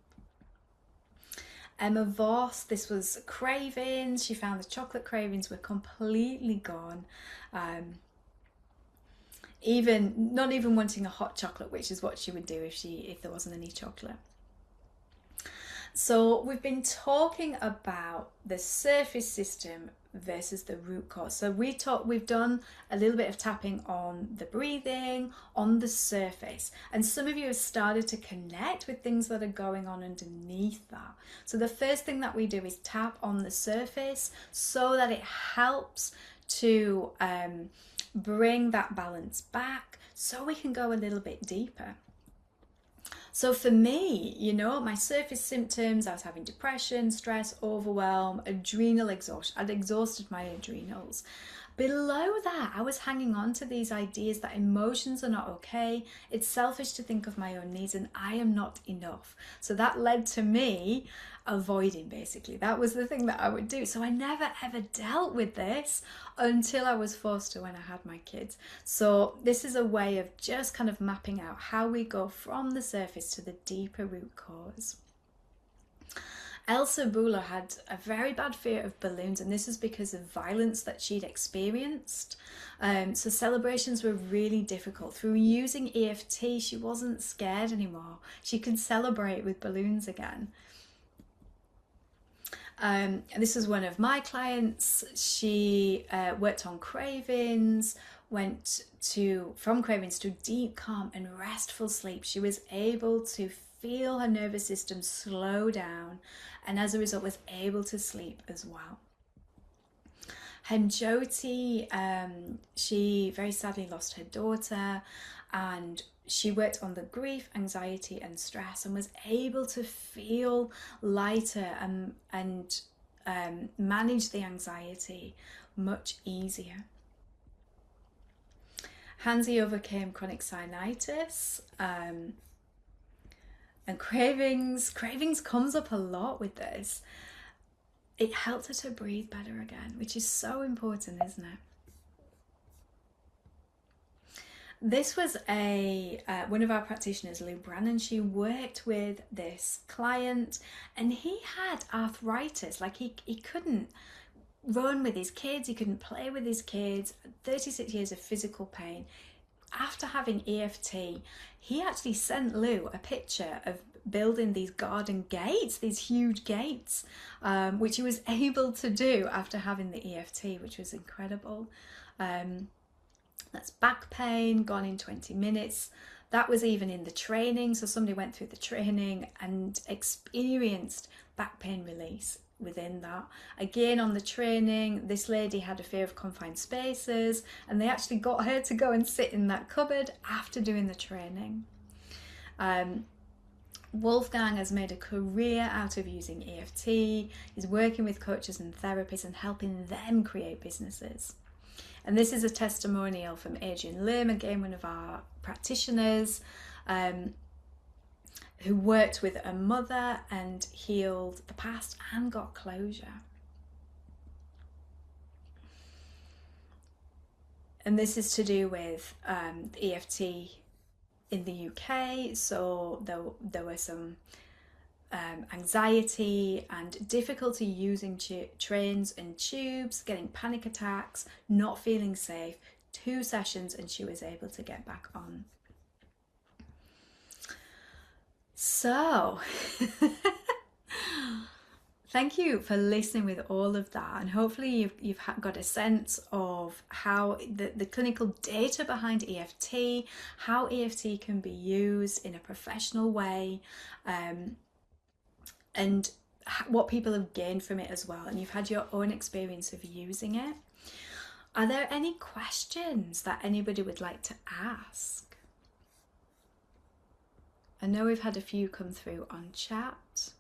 Emma Voss, this was cravings. She found the chocolate cravings were completely gone. Not even wanting a hot chocolate, which is what she would do if there wasn't any chocolate. So we've been talking about the surface system versus the root cause. So we've done a little bit of tapping on the breathing, on the surface, and some of you have started to connect with things that are going on underneath that. So the first thing that we do is tap on the surface so that it helps to bring that balance back, so we can go a little bit deeper. So for me, my surface symptoms, I was having depression, stress, overwhelm, adrenal exhaustion. I'd exhausted my adrenals. Below that, I was hanging on to these ideas that emotions are not okay. It's selfish to think of my own needs and I am not enough. So that led to me avoiding, basically. That was the thing that I would do. So I never ever dealt with this until I was forced to when I had my kids. So this is a way of just kind of mapping out how we go from the surface to the deeper root cause. Elsa Bula had a very bad fear of balloons, and this is because of violence that she'd experienced. So celebrations were really difficult. Through using EFT, she wasn't scared anymore. She could celebrate with balloons again. This was one of my clients. She worked on cravings, went from cravings to deep, calm, and restful sleep. She was able to feel her nervous system slow down, and as a result, was able to sleep as well. Hemjoti, she very sadly lost her daughter, and she worked on the grief, anxiety, and stress, and was able to feel lighter and manage the anxiety much easier. Hansi overcame chronic sinusitis and cravings. Cravings comes up a lot with this. It helped her to breathe better again, which is so important, isn't it? This was one of our practitioners, Lou Brannan. She worked with this client and he had arthritis. Like he couldn't run with his kids, he couldn't play with his kids, 36 years of physical pain. After having EFT, he actually sent Lou a picture of building these garden gates, these huge gates, which he was able to do after having the EFT, which was incredible. That's back pain, gone in 20 minutes. That was even in the training. So somebody went through the training and experienced back pain release within that. Again, on the training, this lady had a fear of confined spaces, and they actually got her to go and sit in that cupboard after doing the training. Wolfgang has made a career out of using EFT. He's working with coaches and therapists and helping them create businesses. And this is a testimonial from Adrian Lim, again one of our practitioners, who worked with a mother and healed the past and got closure. And this is to do with EFT in the UK. So there were some anxiety and difficulty using trains and tubes, getting panic attacks, not feeling safe. 2 sessions and she was able to get back on. So thank you for listening with all of that, and hopefully you've got a sense of how the clinical data behind EFT, how EFT can be used in a professional way, and what people have gained from it as well, and you've had your own experience of using it. Are there any questions that anybody would like to ask? I know we've had a few come through on chat.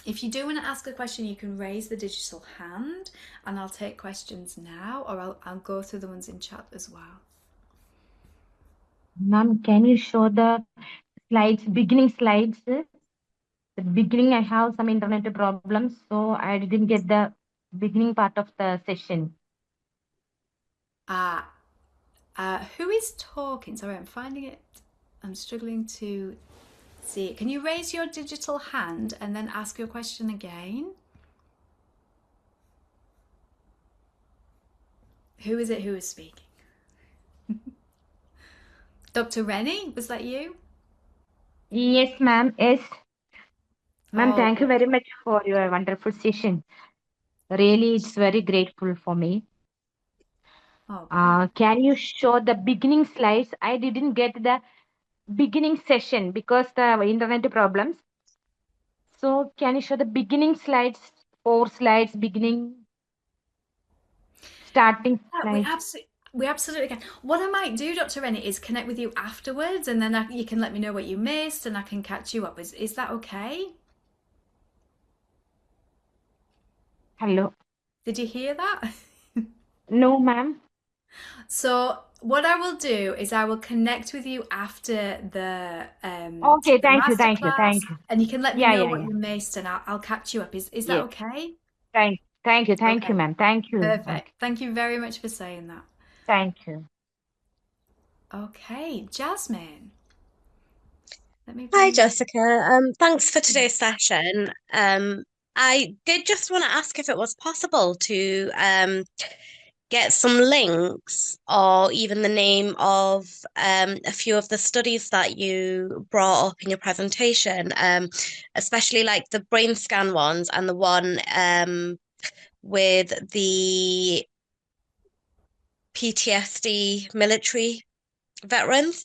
If you do want to ask a question, you can raise the digital hand and I'll take questions now, or I'll go through the ones in chat as well. Ma'am, can you show the slides, beginning slides? The beginning, I have some internet problems, so I didn't get the beginning part of the session. Who is talking? Sorry, I'm finding it. I'm struggling to see it. Can you raise your digital hand and then ask your question again? Who is it who is speaking? Dr. Rennie, was that you? Yes, ma'am. Yes. Ma'am, Oh, thank you very much for your wonderful session. Really, it's very grateful for me. Can you show the beginning slides? I didn't get the beginning session because the internet problems. So can you show the beginning slides, 4 slides, beginning, starting slides? We absolutely can. What I might do, Dr. Rennie, is connect with you afterwards, and then you can let me know what you missed, and I can catch you up. Is that okay? Hello. Did you hear that? No, ma'am. So what I will do is I will connect with you after Okay, the thank you, thank you, masterclass, thank you. and you can let me Yeah, know yeah, what yeah. you missed, and I'll catch you up. Is that Yes. okay? Thank you, Okay, ma'am. Thank you. Okay, perfect. Thank you very much for saying that. thank you. Okay, Jasmine, let me Hi, bring you. Jessica. Thanks for today's session. I did just want to ask if it was possible to get some links or even the name of a few of the studies that you brought up in your presentation, especially like the brain scan ones and the one with the PTSD military veterans.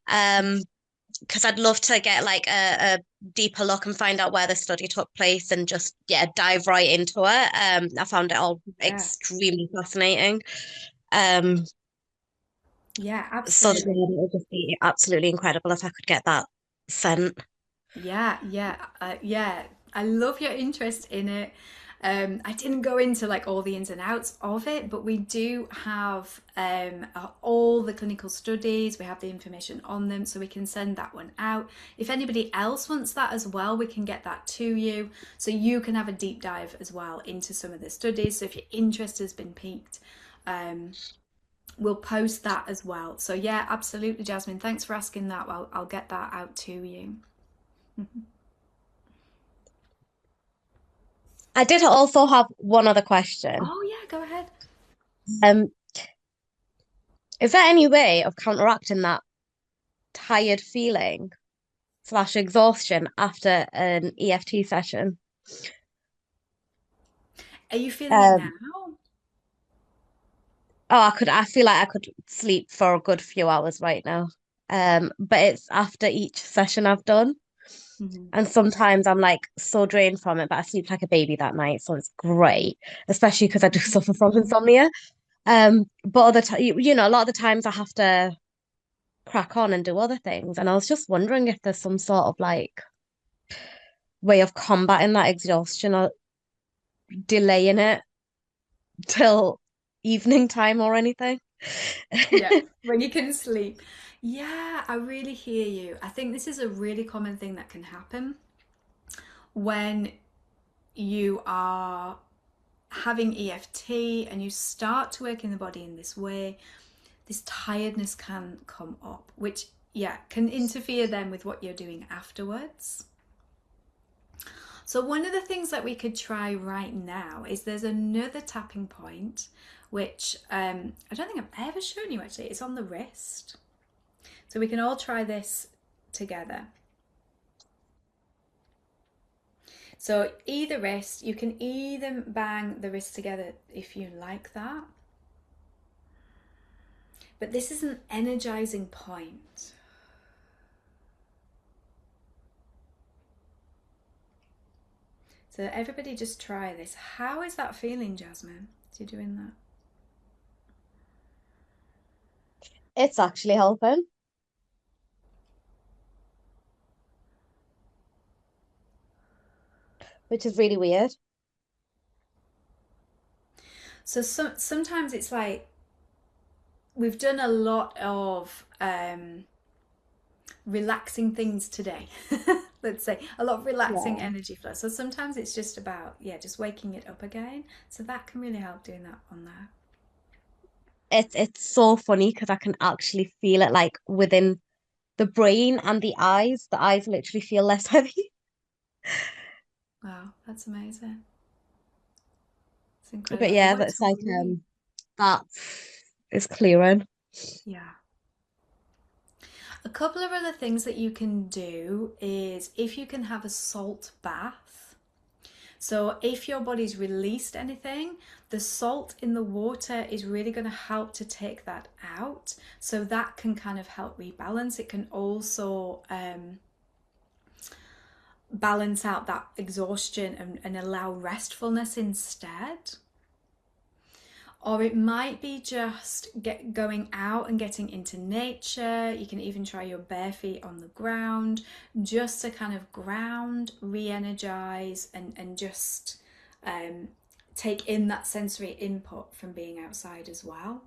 Because I'd love to get like a deeper look and find out where the study took place and just dive right into it. I found it all Yeah, extremely fascinating. Um, yeah, so absolutely. yeah, it would just be absolutely incredible if I could get that sent. Yeah. I love your interest in it. I didn't go into like all the ins and outs of it, but we do have all the clinical studies. We have the information on them, so we can send that one out. If anybody else wants that as well, we can get that to you, so you can have a deep dive as well into some of the studies. So if your interest has been piqued, we'll post that as well. So yeah, absolutely, Jasmine. Thanks for asking that. I'll get that out to you. I did also have one other question. Oh yeah, go ahead. Um, is there any way of counteracting that tired feeling slash exhaustion after an EFT session? Are you feeling it now? Um, I feel like I could sleep for a good few hours right now. But it's after each session I've done. Mhm. And sometimes I'm like so drained from it, but I sleep like a baby that night, so it's great, especially because I do suffer from insomnia. But other time, a lot of the times I have to crack on and do other things. And I was just wondering if there's some sort of like way of combating that exhaustion or delaying it till evening time or anything. Yeah, when you can sleep. Yeah, I really hear you. I think this is a really common thing that can happen when you are having EFT and you start to work in the body in this way. This tiredness can come up, which, yeah, can interfere then with what you're doing afterwards. So one of the things that we could try right now is there's another tapping point, which I don't think I've ever shown you actually. It's on the wrist. So we can all try this together. So either wrist, you can either bang the wrist together if you like that. But this is an energizing point. So everybody just try this. How is that feeling, Jasmine? As you're doing that? It's actually helping, which is really weird. So sometimes it's like we've done a lot of relaxing things today. Let's say a lot of relaxing Yeah. energy flow. So sometimes it's just about, yeah, just waking it up again. So that can really help doing that on there. It's so funny because I can actually feel it like within the brain and the eyes. The eyes literally feel less heavy. Wow, that's amazing. It's But incredible. It yeah, works that's like really, that is clearing. yeah. A couple of other things that you can do is if you can have a salt bath. So if your body's released anything, the salt in the water is really going to help to take that out. So that can kind of help rebalance. It can also balance out that exhaustion and allow restfulness instead. Or it might be just going out and getting into nature. You can even try your bare feet on the ground just to kind of ground, re-energize, and just take in that sensory input from being outside as well.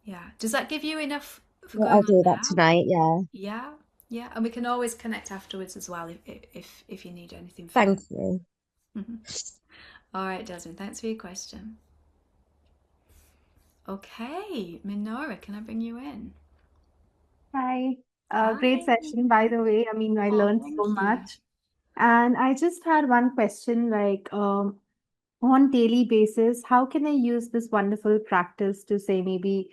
Yeah. Does that give you enough for Yeah, I'll going do on that now? tonight. Yeah. Yeah. Yeah. And we can always connect afterwards as well if you need anything further. Thank you. All right, Desmond, thanks for your question. Okay, Minora, can I bring you in? Hi. Great Hi. session, by the way. I mean, I Oh, learned so thank you. much. And I just had one question, on daily basis, how can I use this wonderful practice to say maybe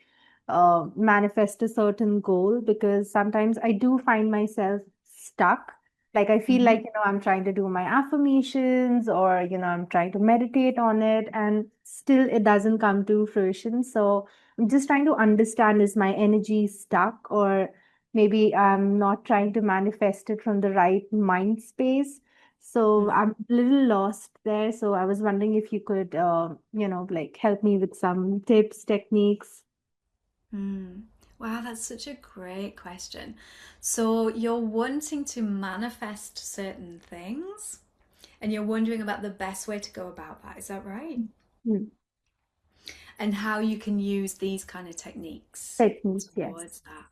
manifest a certain goal? Because sometimes I do find myself stuck. Like I feel like, I'm trying to do my affirmations or, I'm trying to meditate on it and still it doesn't come to fruition. So I'm just trying to understand, is my energy stuck, or maybe I'm not trying to manifest it from the right mind space. So I'm a little lost there. So I was wondering if you could, like help me with some tips, techniques. Wow, that's such a great question. So you're wanting to manifest certain things and you're wondering about the best way to go about that. Is that right? Hmm. And how you can use these kind of techniques Techniques, yes. towards that.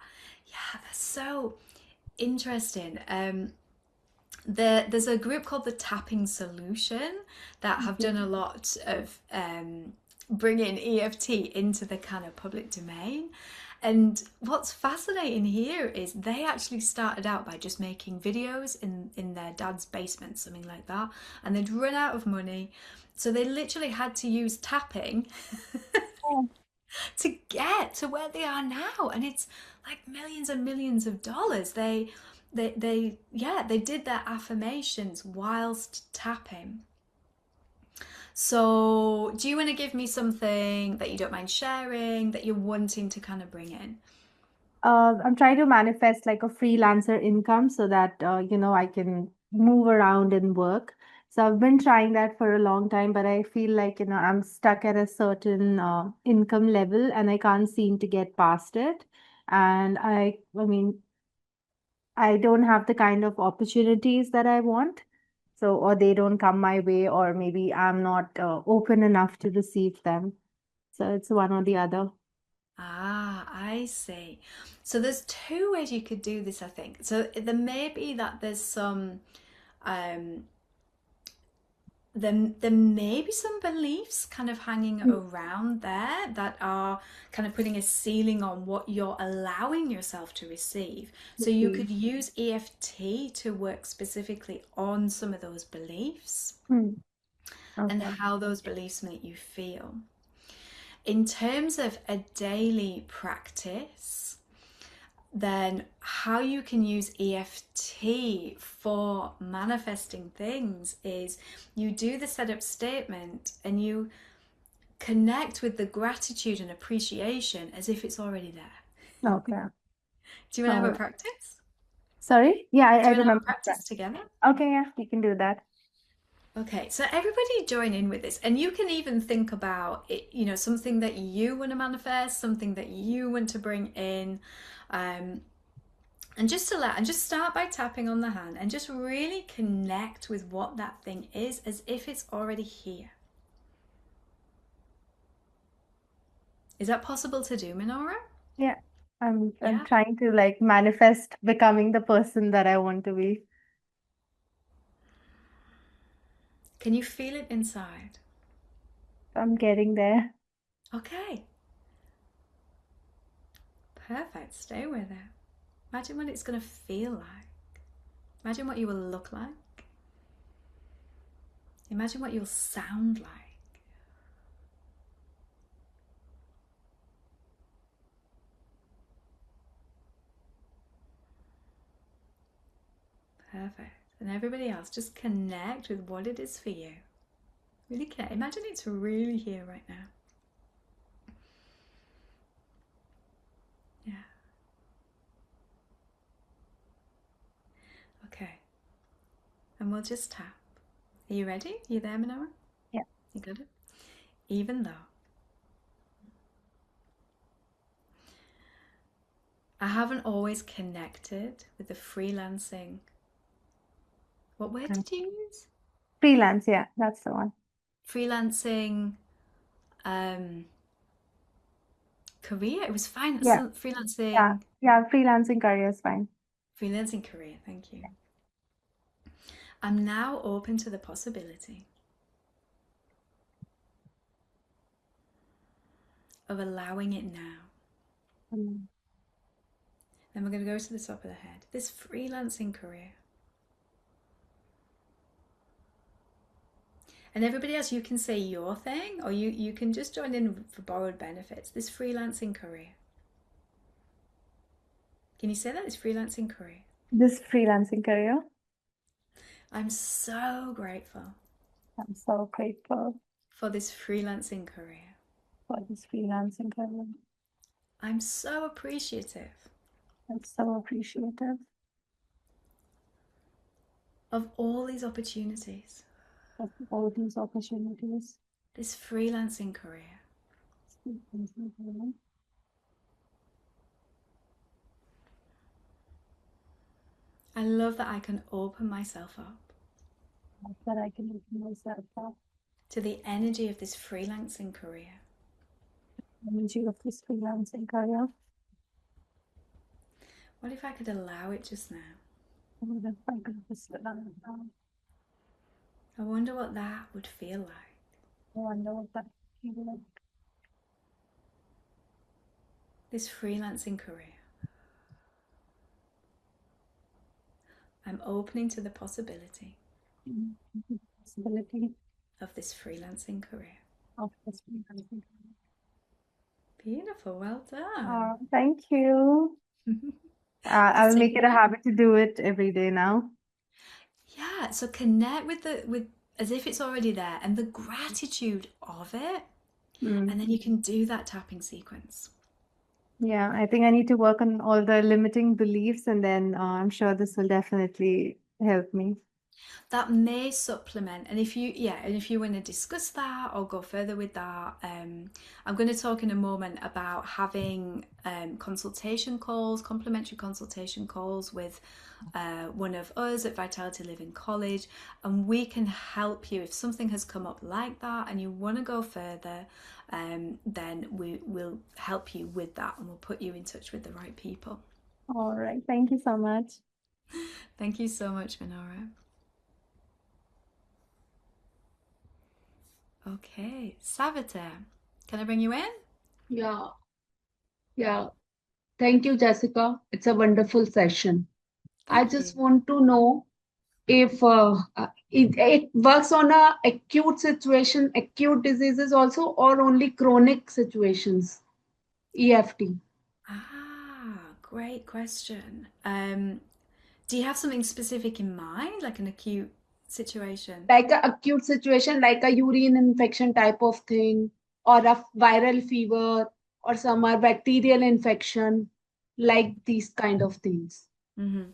Yeah, that's so interesting. There's a group called the Tapping Solution that have done a lot of bringing EFT into the kind of public domain. And what's fascinating here is they actually started out by just making videos in their dad's basement, something like that, and they'd run out of money. So they literally had to use tapping Oh, to get to where they are now, and it's like millions and millions of dollars. They did their affirmations whilst tapping. So do you want to give me something that you don't mind sharing that you're wanting to kind of bring in? I'm trying to manifest like a freelancer income so that, I can move around and work. So I've been trying that for a long time, but I feel like, I'm stuck at a certain income level and I can't seem to get past it. And I mean, I don't have the kind of opportunities that I want. So, or they don't come my way, or maybe I'm not open enough to receive them. So it's one or the other. Ah, I see. So there's two ways you could do this, I think. So there may be that there's some um there may be some beliefs kind of hanging Mm. around there that are kind of putting a ceiling on what you're allowing yourself to receive. So you Okay. could use EFT to work specifically on some of those beliefs Hmm. and Okay. how those beliefs make you feel. In terms of a daily practice, then how you can use EFT for manifesting things is you do the setup statement and you connect with the gratitude and appreciation as if it's already there. Okay. Do you want to All have a right. practice? Sorry? Yeah, I Do you want to have a remember that. practice together? Okay, yeah, we can do that. Okay, so everybody join in with this, and you can even think about it, something that you want to manifest, something that you want to bring in, and just start by tapping on the hand and just really connect with what that thing is as if it's already here. Is that possible to do, Minora? Yeah. I'm Yeah. trying to like manifest becoming the person that I want to be. Can you feel it inside? I'm getting there. Okay. Perfect. Stay with it. Imagine what it's going to feel like. Imagine what you will look like. Imagine what you'll sound like. Perfect. And everybody else, just connect with what it is for you. Really connect. Imagine it's really here right now. Yeah. Okay. And we'll just tap. Are you ready? You there, Minora? Yeah. You got it? Even though I haven't always connected with the freelancing. What word did you use? Freelance, yeah, that's the one. Freelancing career. It was fine. Yeah, Freelancing freelancing career is fine. freelancing career. Thank you. I'm now open to the possibility of allowing it now. Mm. Then we're going to go to the top of the head. This freelancing career. And everybody else, you can say your thing, or you can just join in for borrowed benefits. This freelancing career. Can you say that? This freelancing career. This freelancing career, I'm so grateful I'm so grateful for this freelancing career. for this freelancing career. I'm so appreciative I'm so appreciative of all these opportunities. of all these opportunities. This freelancing career. Freelancing career. I love that I can open myself up That I can open myself up. to the energy of this freelancing career. Energy of this freelancing career. What if I could allow it just now? What if I could just allow it now? I wonder what that would feel like. I wonder what that feels like. This freelancing career. I'm opening to the possibility Possibility of this freelancing career. of this freelancing career. Beautiful, well done. Thank you. I'll So, make it a habit to do it every day now. yeah, so connect with as if it's already there and the gratitude of it, Mm. and then you can do that tapping sequence. Yeah, I think I need to work on all the limiting beliefs, and then I'm sure this will definitely help me. That may supplement, and if you want to discuss that or go further with that, I'm going to talk in a moment about having consultation calls, complimentary consultation calls with one of us at Vitality Living College, and we can help you if something has come up like that and you want to go further. Then we will help you with that, and we'll put you in touch with the right people. All right. Thank you so much. Thank you so much, Minora. Okay, Savita, can I bring you in? Yeah, yeah. Thank you, Jessica. It's a wonderful session. I Thank just you. want to know if it works on a acute situation, acute diseases also, or only chronic situations. EFT. Great question. Do you have something specific in mind, like an acute situation? Like a acute situation, like a urine infection type of thing, or a viral fever, or some bacterial infection, like these kind of things. Mm-hmm.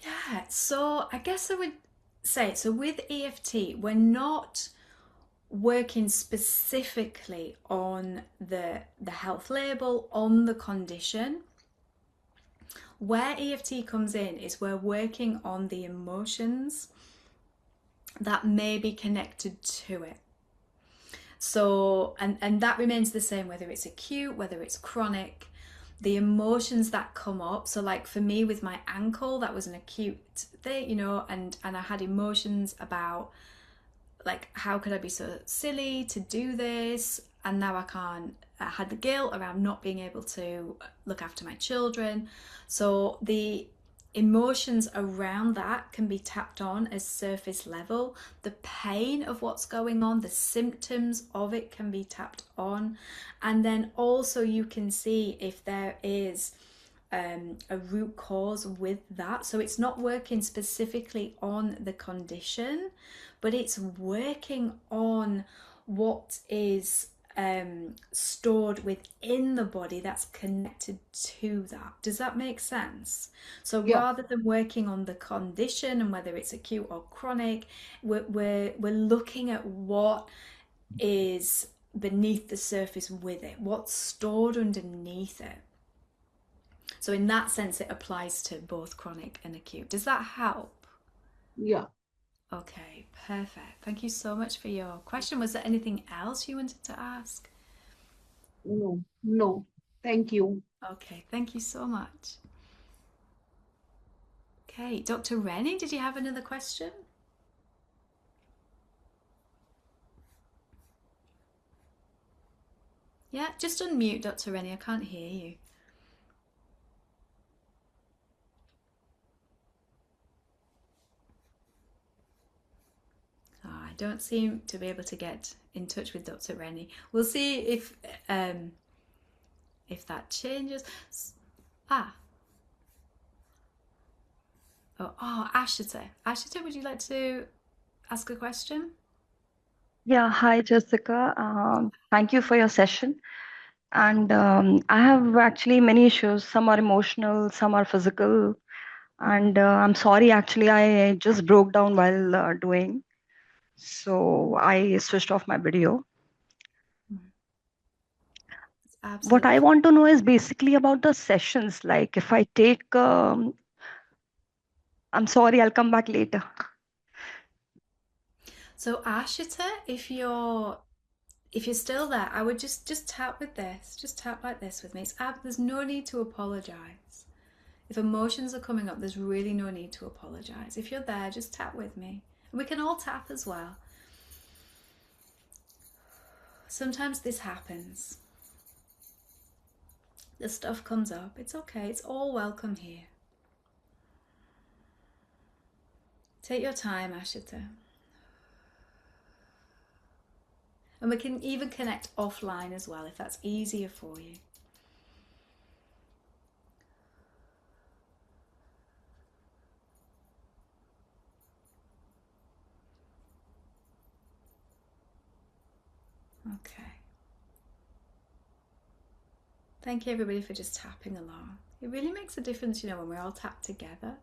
Yeah, so I guess I would say, so with EFT, we're not working specifically on the health label, on the condition. Where EFT comes in is we're working on the emotions that may be connected to it. So, and that remains the same whether it's acute, whether it's chronic. The emotions that come up, so like for me with my ankle, that was an acute thing, you know, and I had emotions about like, how could I be so silly to do this, and now I can't. I had the guilt around not being able to look after my children. So the emotions around that can be tapped on as surface level. The pain of what's going on, the symptoms of it can be tapped on, and then also you can see if there is a root cause with that. So it's not working specifically on the condition, but it's working on what is stored within the body that's connected to that. Does that make sense? So Yeah. rather than working on the condition and whether it's acute or chronic, we're looking at what is beneath the surface with it, what's stored underneath it. So in that sense, it applies to both chronic and acute. Does that help? Yeah. Okay, perfect. Thank you so much for your question. Was there anything else you wanted to ask? No. Thank you. Okay, thank you so much. Okay, Dr. Rennie, did you have another question? Yeah, just unmute, Dr. Rennie. I can't hear you. Oh, I don't seem to be able to get in touch with Dr. Rennie. We'll see if that changes. Ah. Oh, Ashita. Ashita, would you like to ask a question? Yeah, hi Jessica. Thank you for your session. And I have actually many issues. Some are emotional, some are physical. And I'm sorry, actually, I just broke down while doing. So I switched off my video. What I Absolutely. want to know is basically about the sessions. Like if I take, I'm sorry, I'll come back later. So Ashita, if you're still there, I would just tap with this. Just tap like this with me. There's no need to apologize. If emotions are coming up, there's really no need to apologize. If you're there, just tap with me. And we can all tap as well. Sometimes this happens. The stuff comes up. It's okay. It's all welcome here. Take your time, Ashita. And we can even connect offline as well if that's easier for you. Okay. Thank you everybody for just tapping along. It really makes a difference, you know, when we're all tapped together.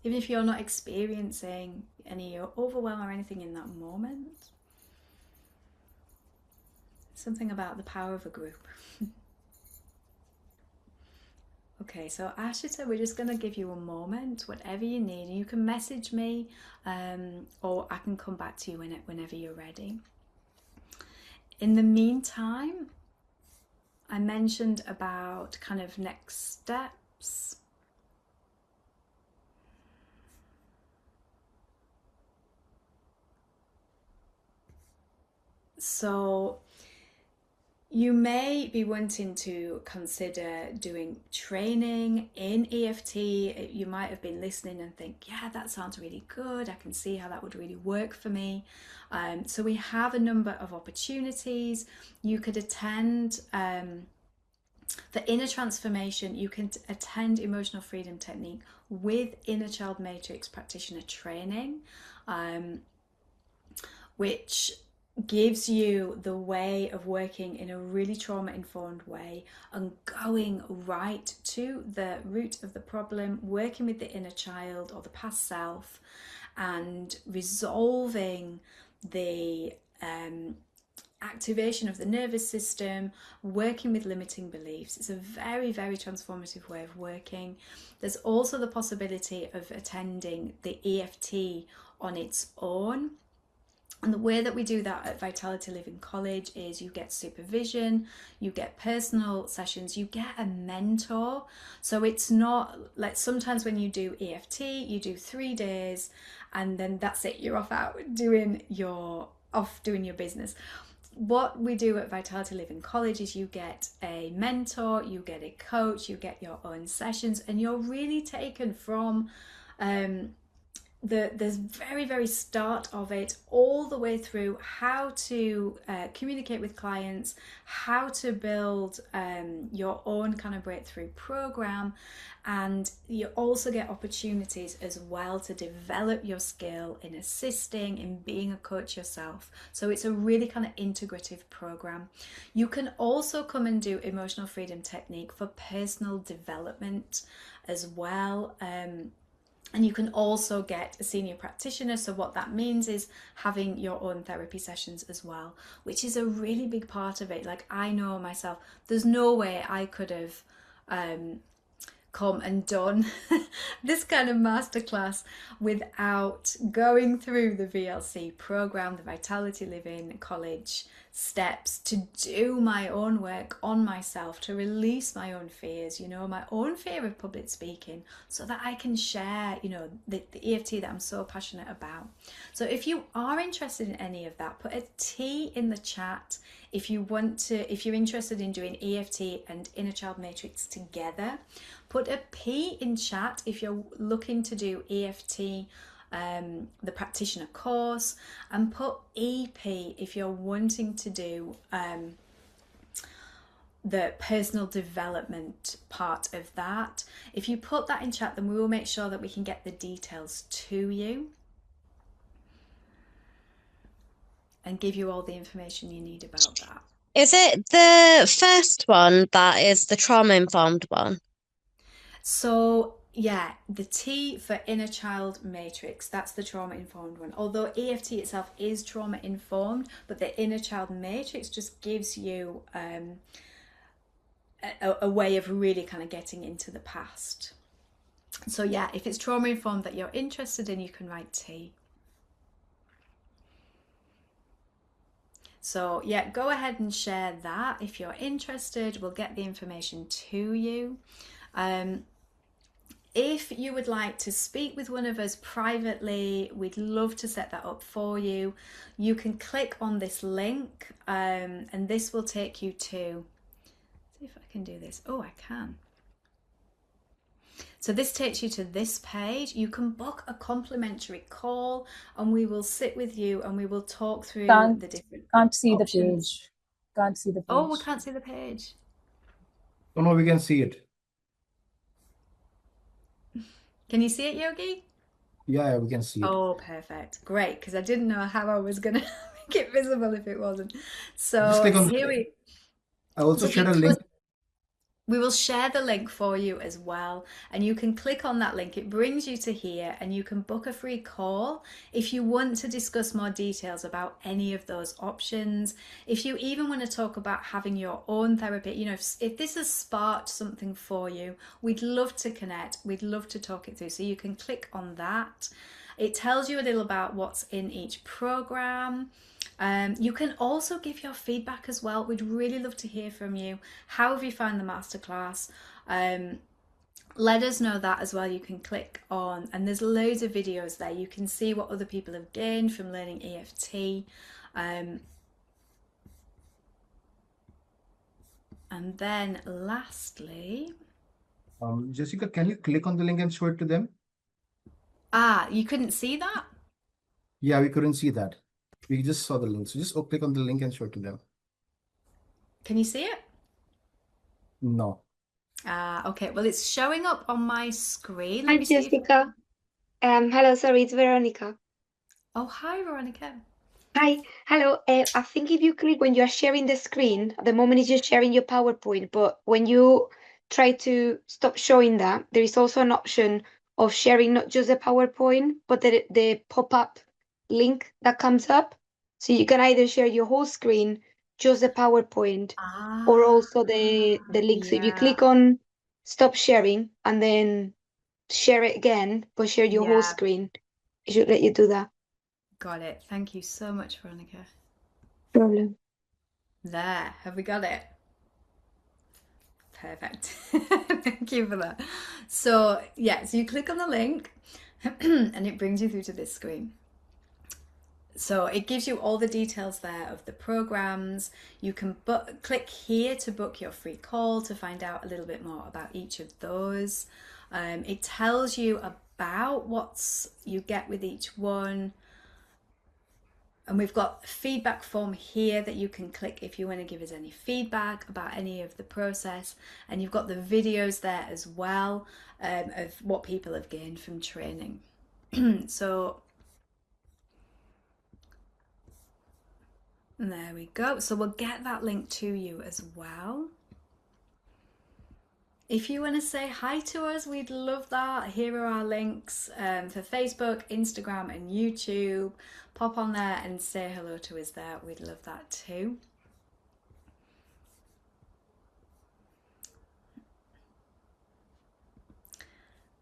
Even if you're not experiencing any overwhelm or anything in that moment. Something about the power of a group. Okay, so Ashita, we're just going to give you a moment, whatever you need. You can message me or I can come back to you whenever you're ready. In the meantime, I mentioned about kind of next steps. So you may be wanting to consider doing training in EFT. You might have been listening and think, yeah, that sounds really good. I can see how that would really work for me. So we have a number of opportunities. You could attend for inner transformation. You can attend emotional freedom technique with inner child matrix practitioner training, which gives you the way of working in a really trauma-informed way and going right to the root of the problem, working with the inner child or the past self and resolving the activation of the nervous system, working with limiting beliefs. It's a very, very transformative way of working. There's also the possibility of attending the EFT on its own. And the way that we do that at Vitality Living College is you get supervision, you get personal sessions, you get a mentor. So it's not like sometimes when you do EFT, you do 3 days and then that's it, you're off doing your business. What we do at Vitality Living College is you get a mentor, you get a coach, you get your own sessions, and you're really taken from the very, very start of it, all the way through how to communicate with clients, how to build your own kind of breakthrough program. And you also get opportunities as well to develop your skill in assisting, in being a coach yourself. So it's a really kind of integrative program. You can also come and do emotional freedom technique for personal development as well. And you can also get a senior practitioner. So what that means is having your own therapy sessions as well, which is a really big part of it. Like, I know myself, there's no way I could have come and done this kind of masterclass without going through the VLC program, the Vitality Living College steps, to do my own work on myself, to release my own fears, you know, my own fear of public speaking, so that I can share, you know, the EFT that I'm so passionate about. So if you are interested in any of that, put a T in the chat if you want to, if you're interested in doing EFT and Inner Child Matrix together. Put a P in chat if you're looking to do EFT, the practitioner course, and put EP if you're wanting to do the personal development part of that. If you put that in chat, then we will make sure that we can get the details to you and give you all the information you need about that. Is it the first one that is the trauma-informed one? So yeah, the T for Inner Child Matrix, that's the trauma-informed one. Although EFT itself is trauma-informed, but the Inner Child Matrix just gives you a way of really kind of getting into the past. So yeah, if it's trauma-informed that you're interested in, you can write T. So yeah, go ahead and share that if you're interested. We'll get the information to you. If you would like to speak with one of us privately, we'd love to set that up for you. You can click on this link and this will take you to, see if I can do this. Oh, I can. So this takes you to this page. You can book a complimentary call and we will sit with you and we will talk through the different Can't see options. the page. Can't see the page. Oh, we can't see the page. Oh, no, we can see it. Can you see it, Yogi? Yeah, we can see it. Oh, perfect. Great, because I didn't know how I was going to make it visible if it wasn't. So Just click on here we... I also So shared a link. we will share the link for you as well, and you can click on that link. It brings you to here and you can book a free call if you want to discuss more details about any of those options. If you even want to talk about having your own therapy, you know, if this has sparked something for you, we'd love to connect. We'd love to talk it through. So you can click on that. It tells you a little about what's in each program. You can also give your feedback as well. We'd really love to hear from you. How have you found the masterclass? Let us know that as well. You can click on, and there's loads of videos there. You can see what other people have gained from learning EFT. And then lastly... Jessica, can you click on the link and show it to them? Ah, you couldn't see that? Yeah, we couldn't see that. We just saw the link. So just click on the link and show it to them. Can you see it? No. Okay. Well, it's showing up on my screen. Let Hi, me see if... Jessica. Hello, sorry, it's Veronica. Oh, hi, Veronica. Hi, hello. I think if you click when you're sharing the screen, at the moment it's just sharing your PowerPoint, but when you try to stop showing that, there is also an option of sharing not just the PowerPoint, but the pop-up link that comes up. So you can either share your whole screen, just the PowerPoint, or also the link. So if you click on stop sharing and then share it again, but share your whole screen, it should let you do that. Got it. Thank you so much, Veronica. Problem. There. Have we got it? Perfect. Thank you for that. So yeah, so you click on the link and it brings you through to this screen. So it gives you all the details there of the programs. You can click here to book your free call to find out a little bit more about each of those. It tells you about, what you get with each one. And we've got a feedback form here that you can click if you want to give us any feedback about any of the process. And you've got the videos there as well, of what people have gained from training. So there we go. So we'll get that link to you as well. If you want to say hi to us, we'd love that. Here are our links for Facebook, Instagram and YouTube. Pop on there and say hello to us there. We'd love that too.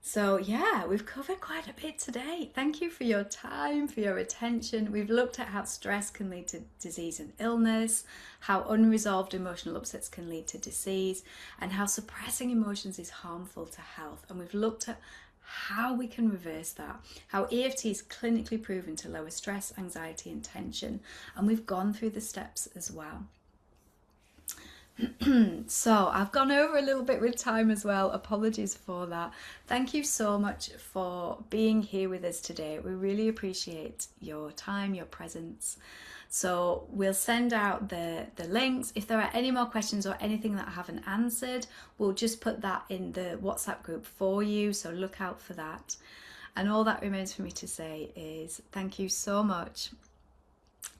So yeah, we've covered quite a bit today. Thank you for your time, for your attention. We've looked at how stress can lead to disease and illness, how unresolved emotional upsets can lead to disease, and how suppressing emotions is harmful to health. And we've looked at how we can reverse that, how EFT is clinically proven to lower stress, anxiety, and tension. And we've gone through the steps as well. So I've gone over a little bit with time as well. Apologies for that. Thank you so much for being here with us today. We really appreciate your time, your presence. So we'll send out the links. If there are any more questions or anything that I haven't answered, we'll just put that in the WhatsApp group for you. So look out for that. And all that remains for me to say is thank you so much.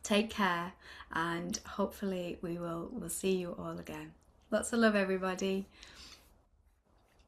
Take care, and hopefully we'll see you all again. Lots of love, everybody.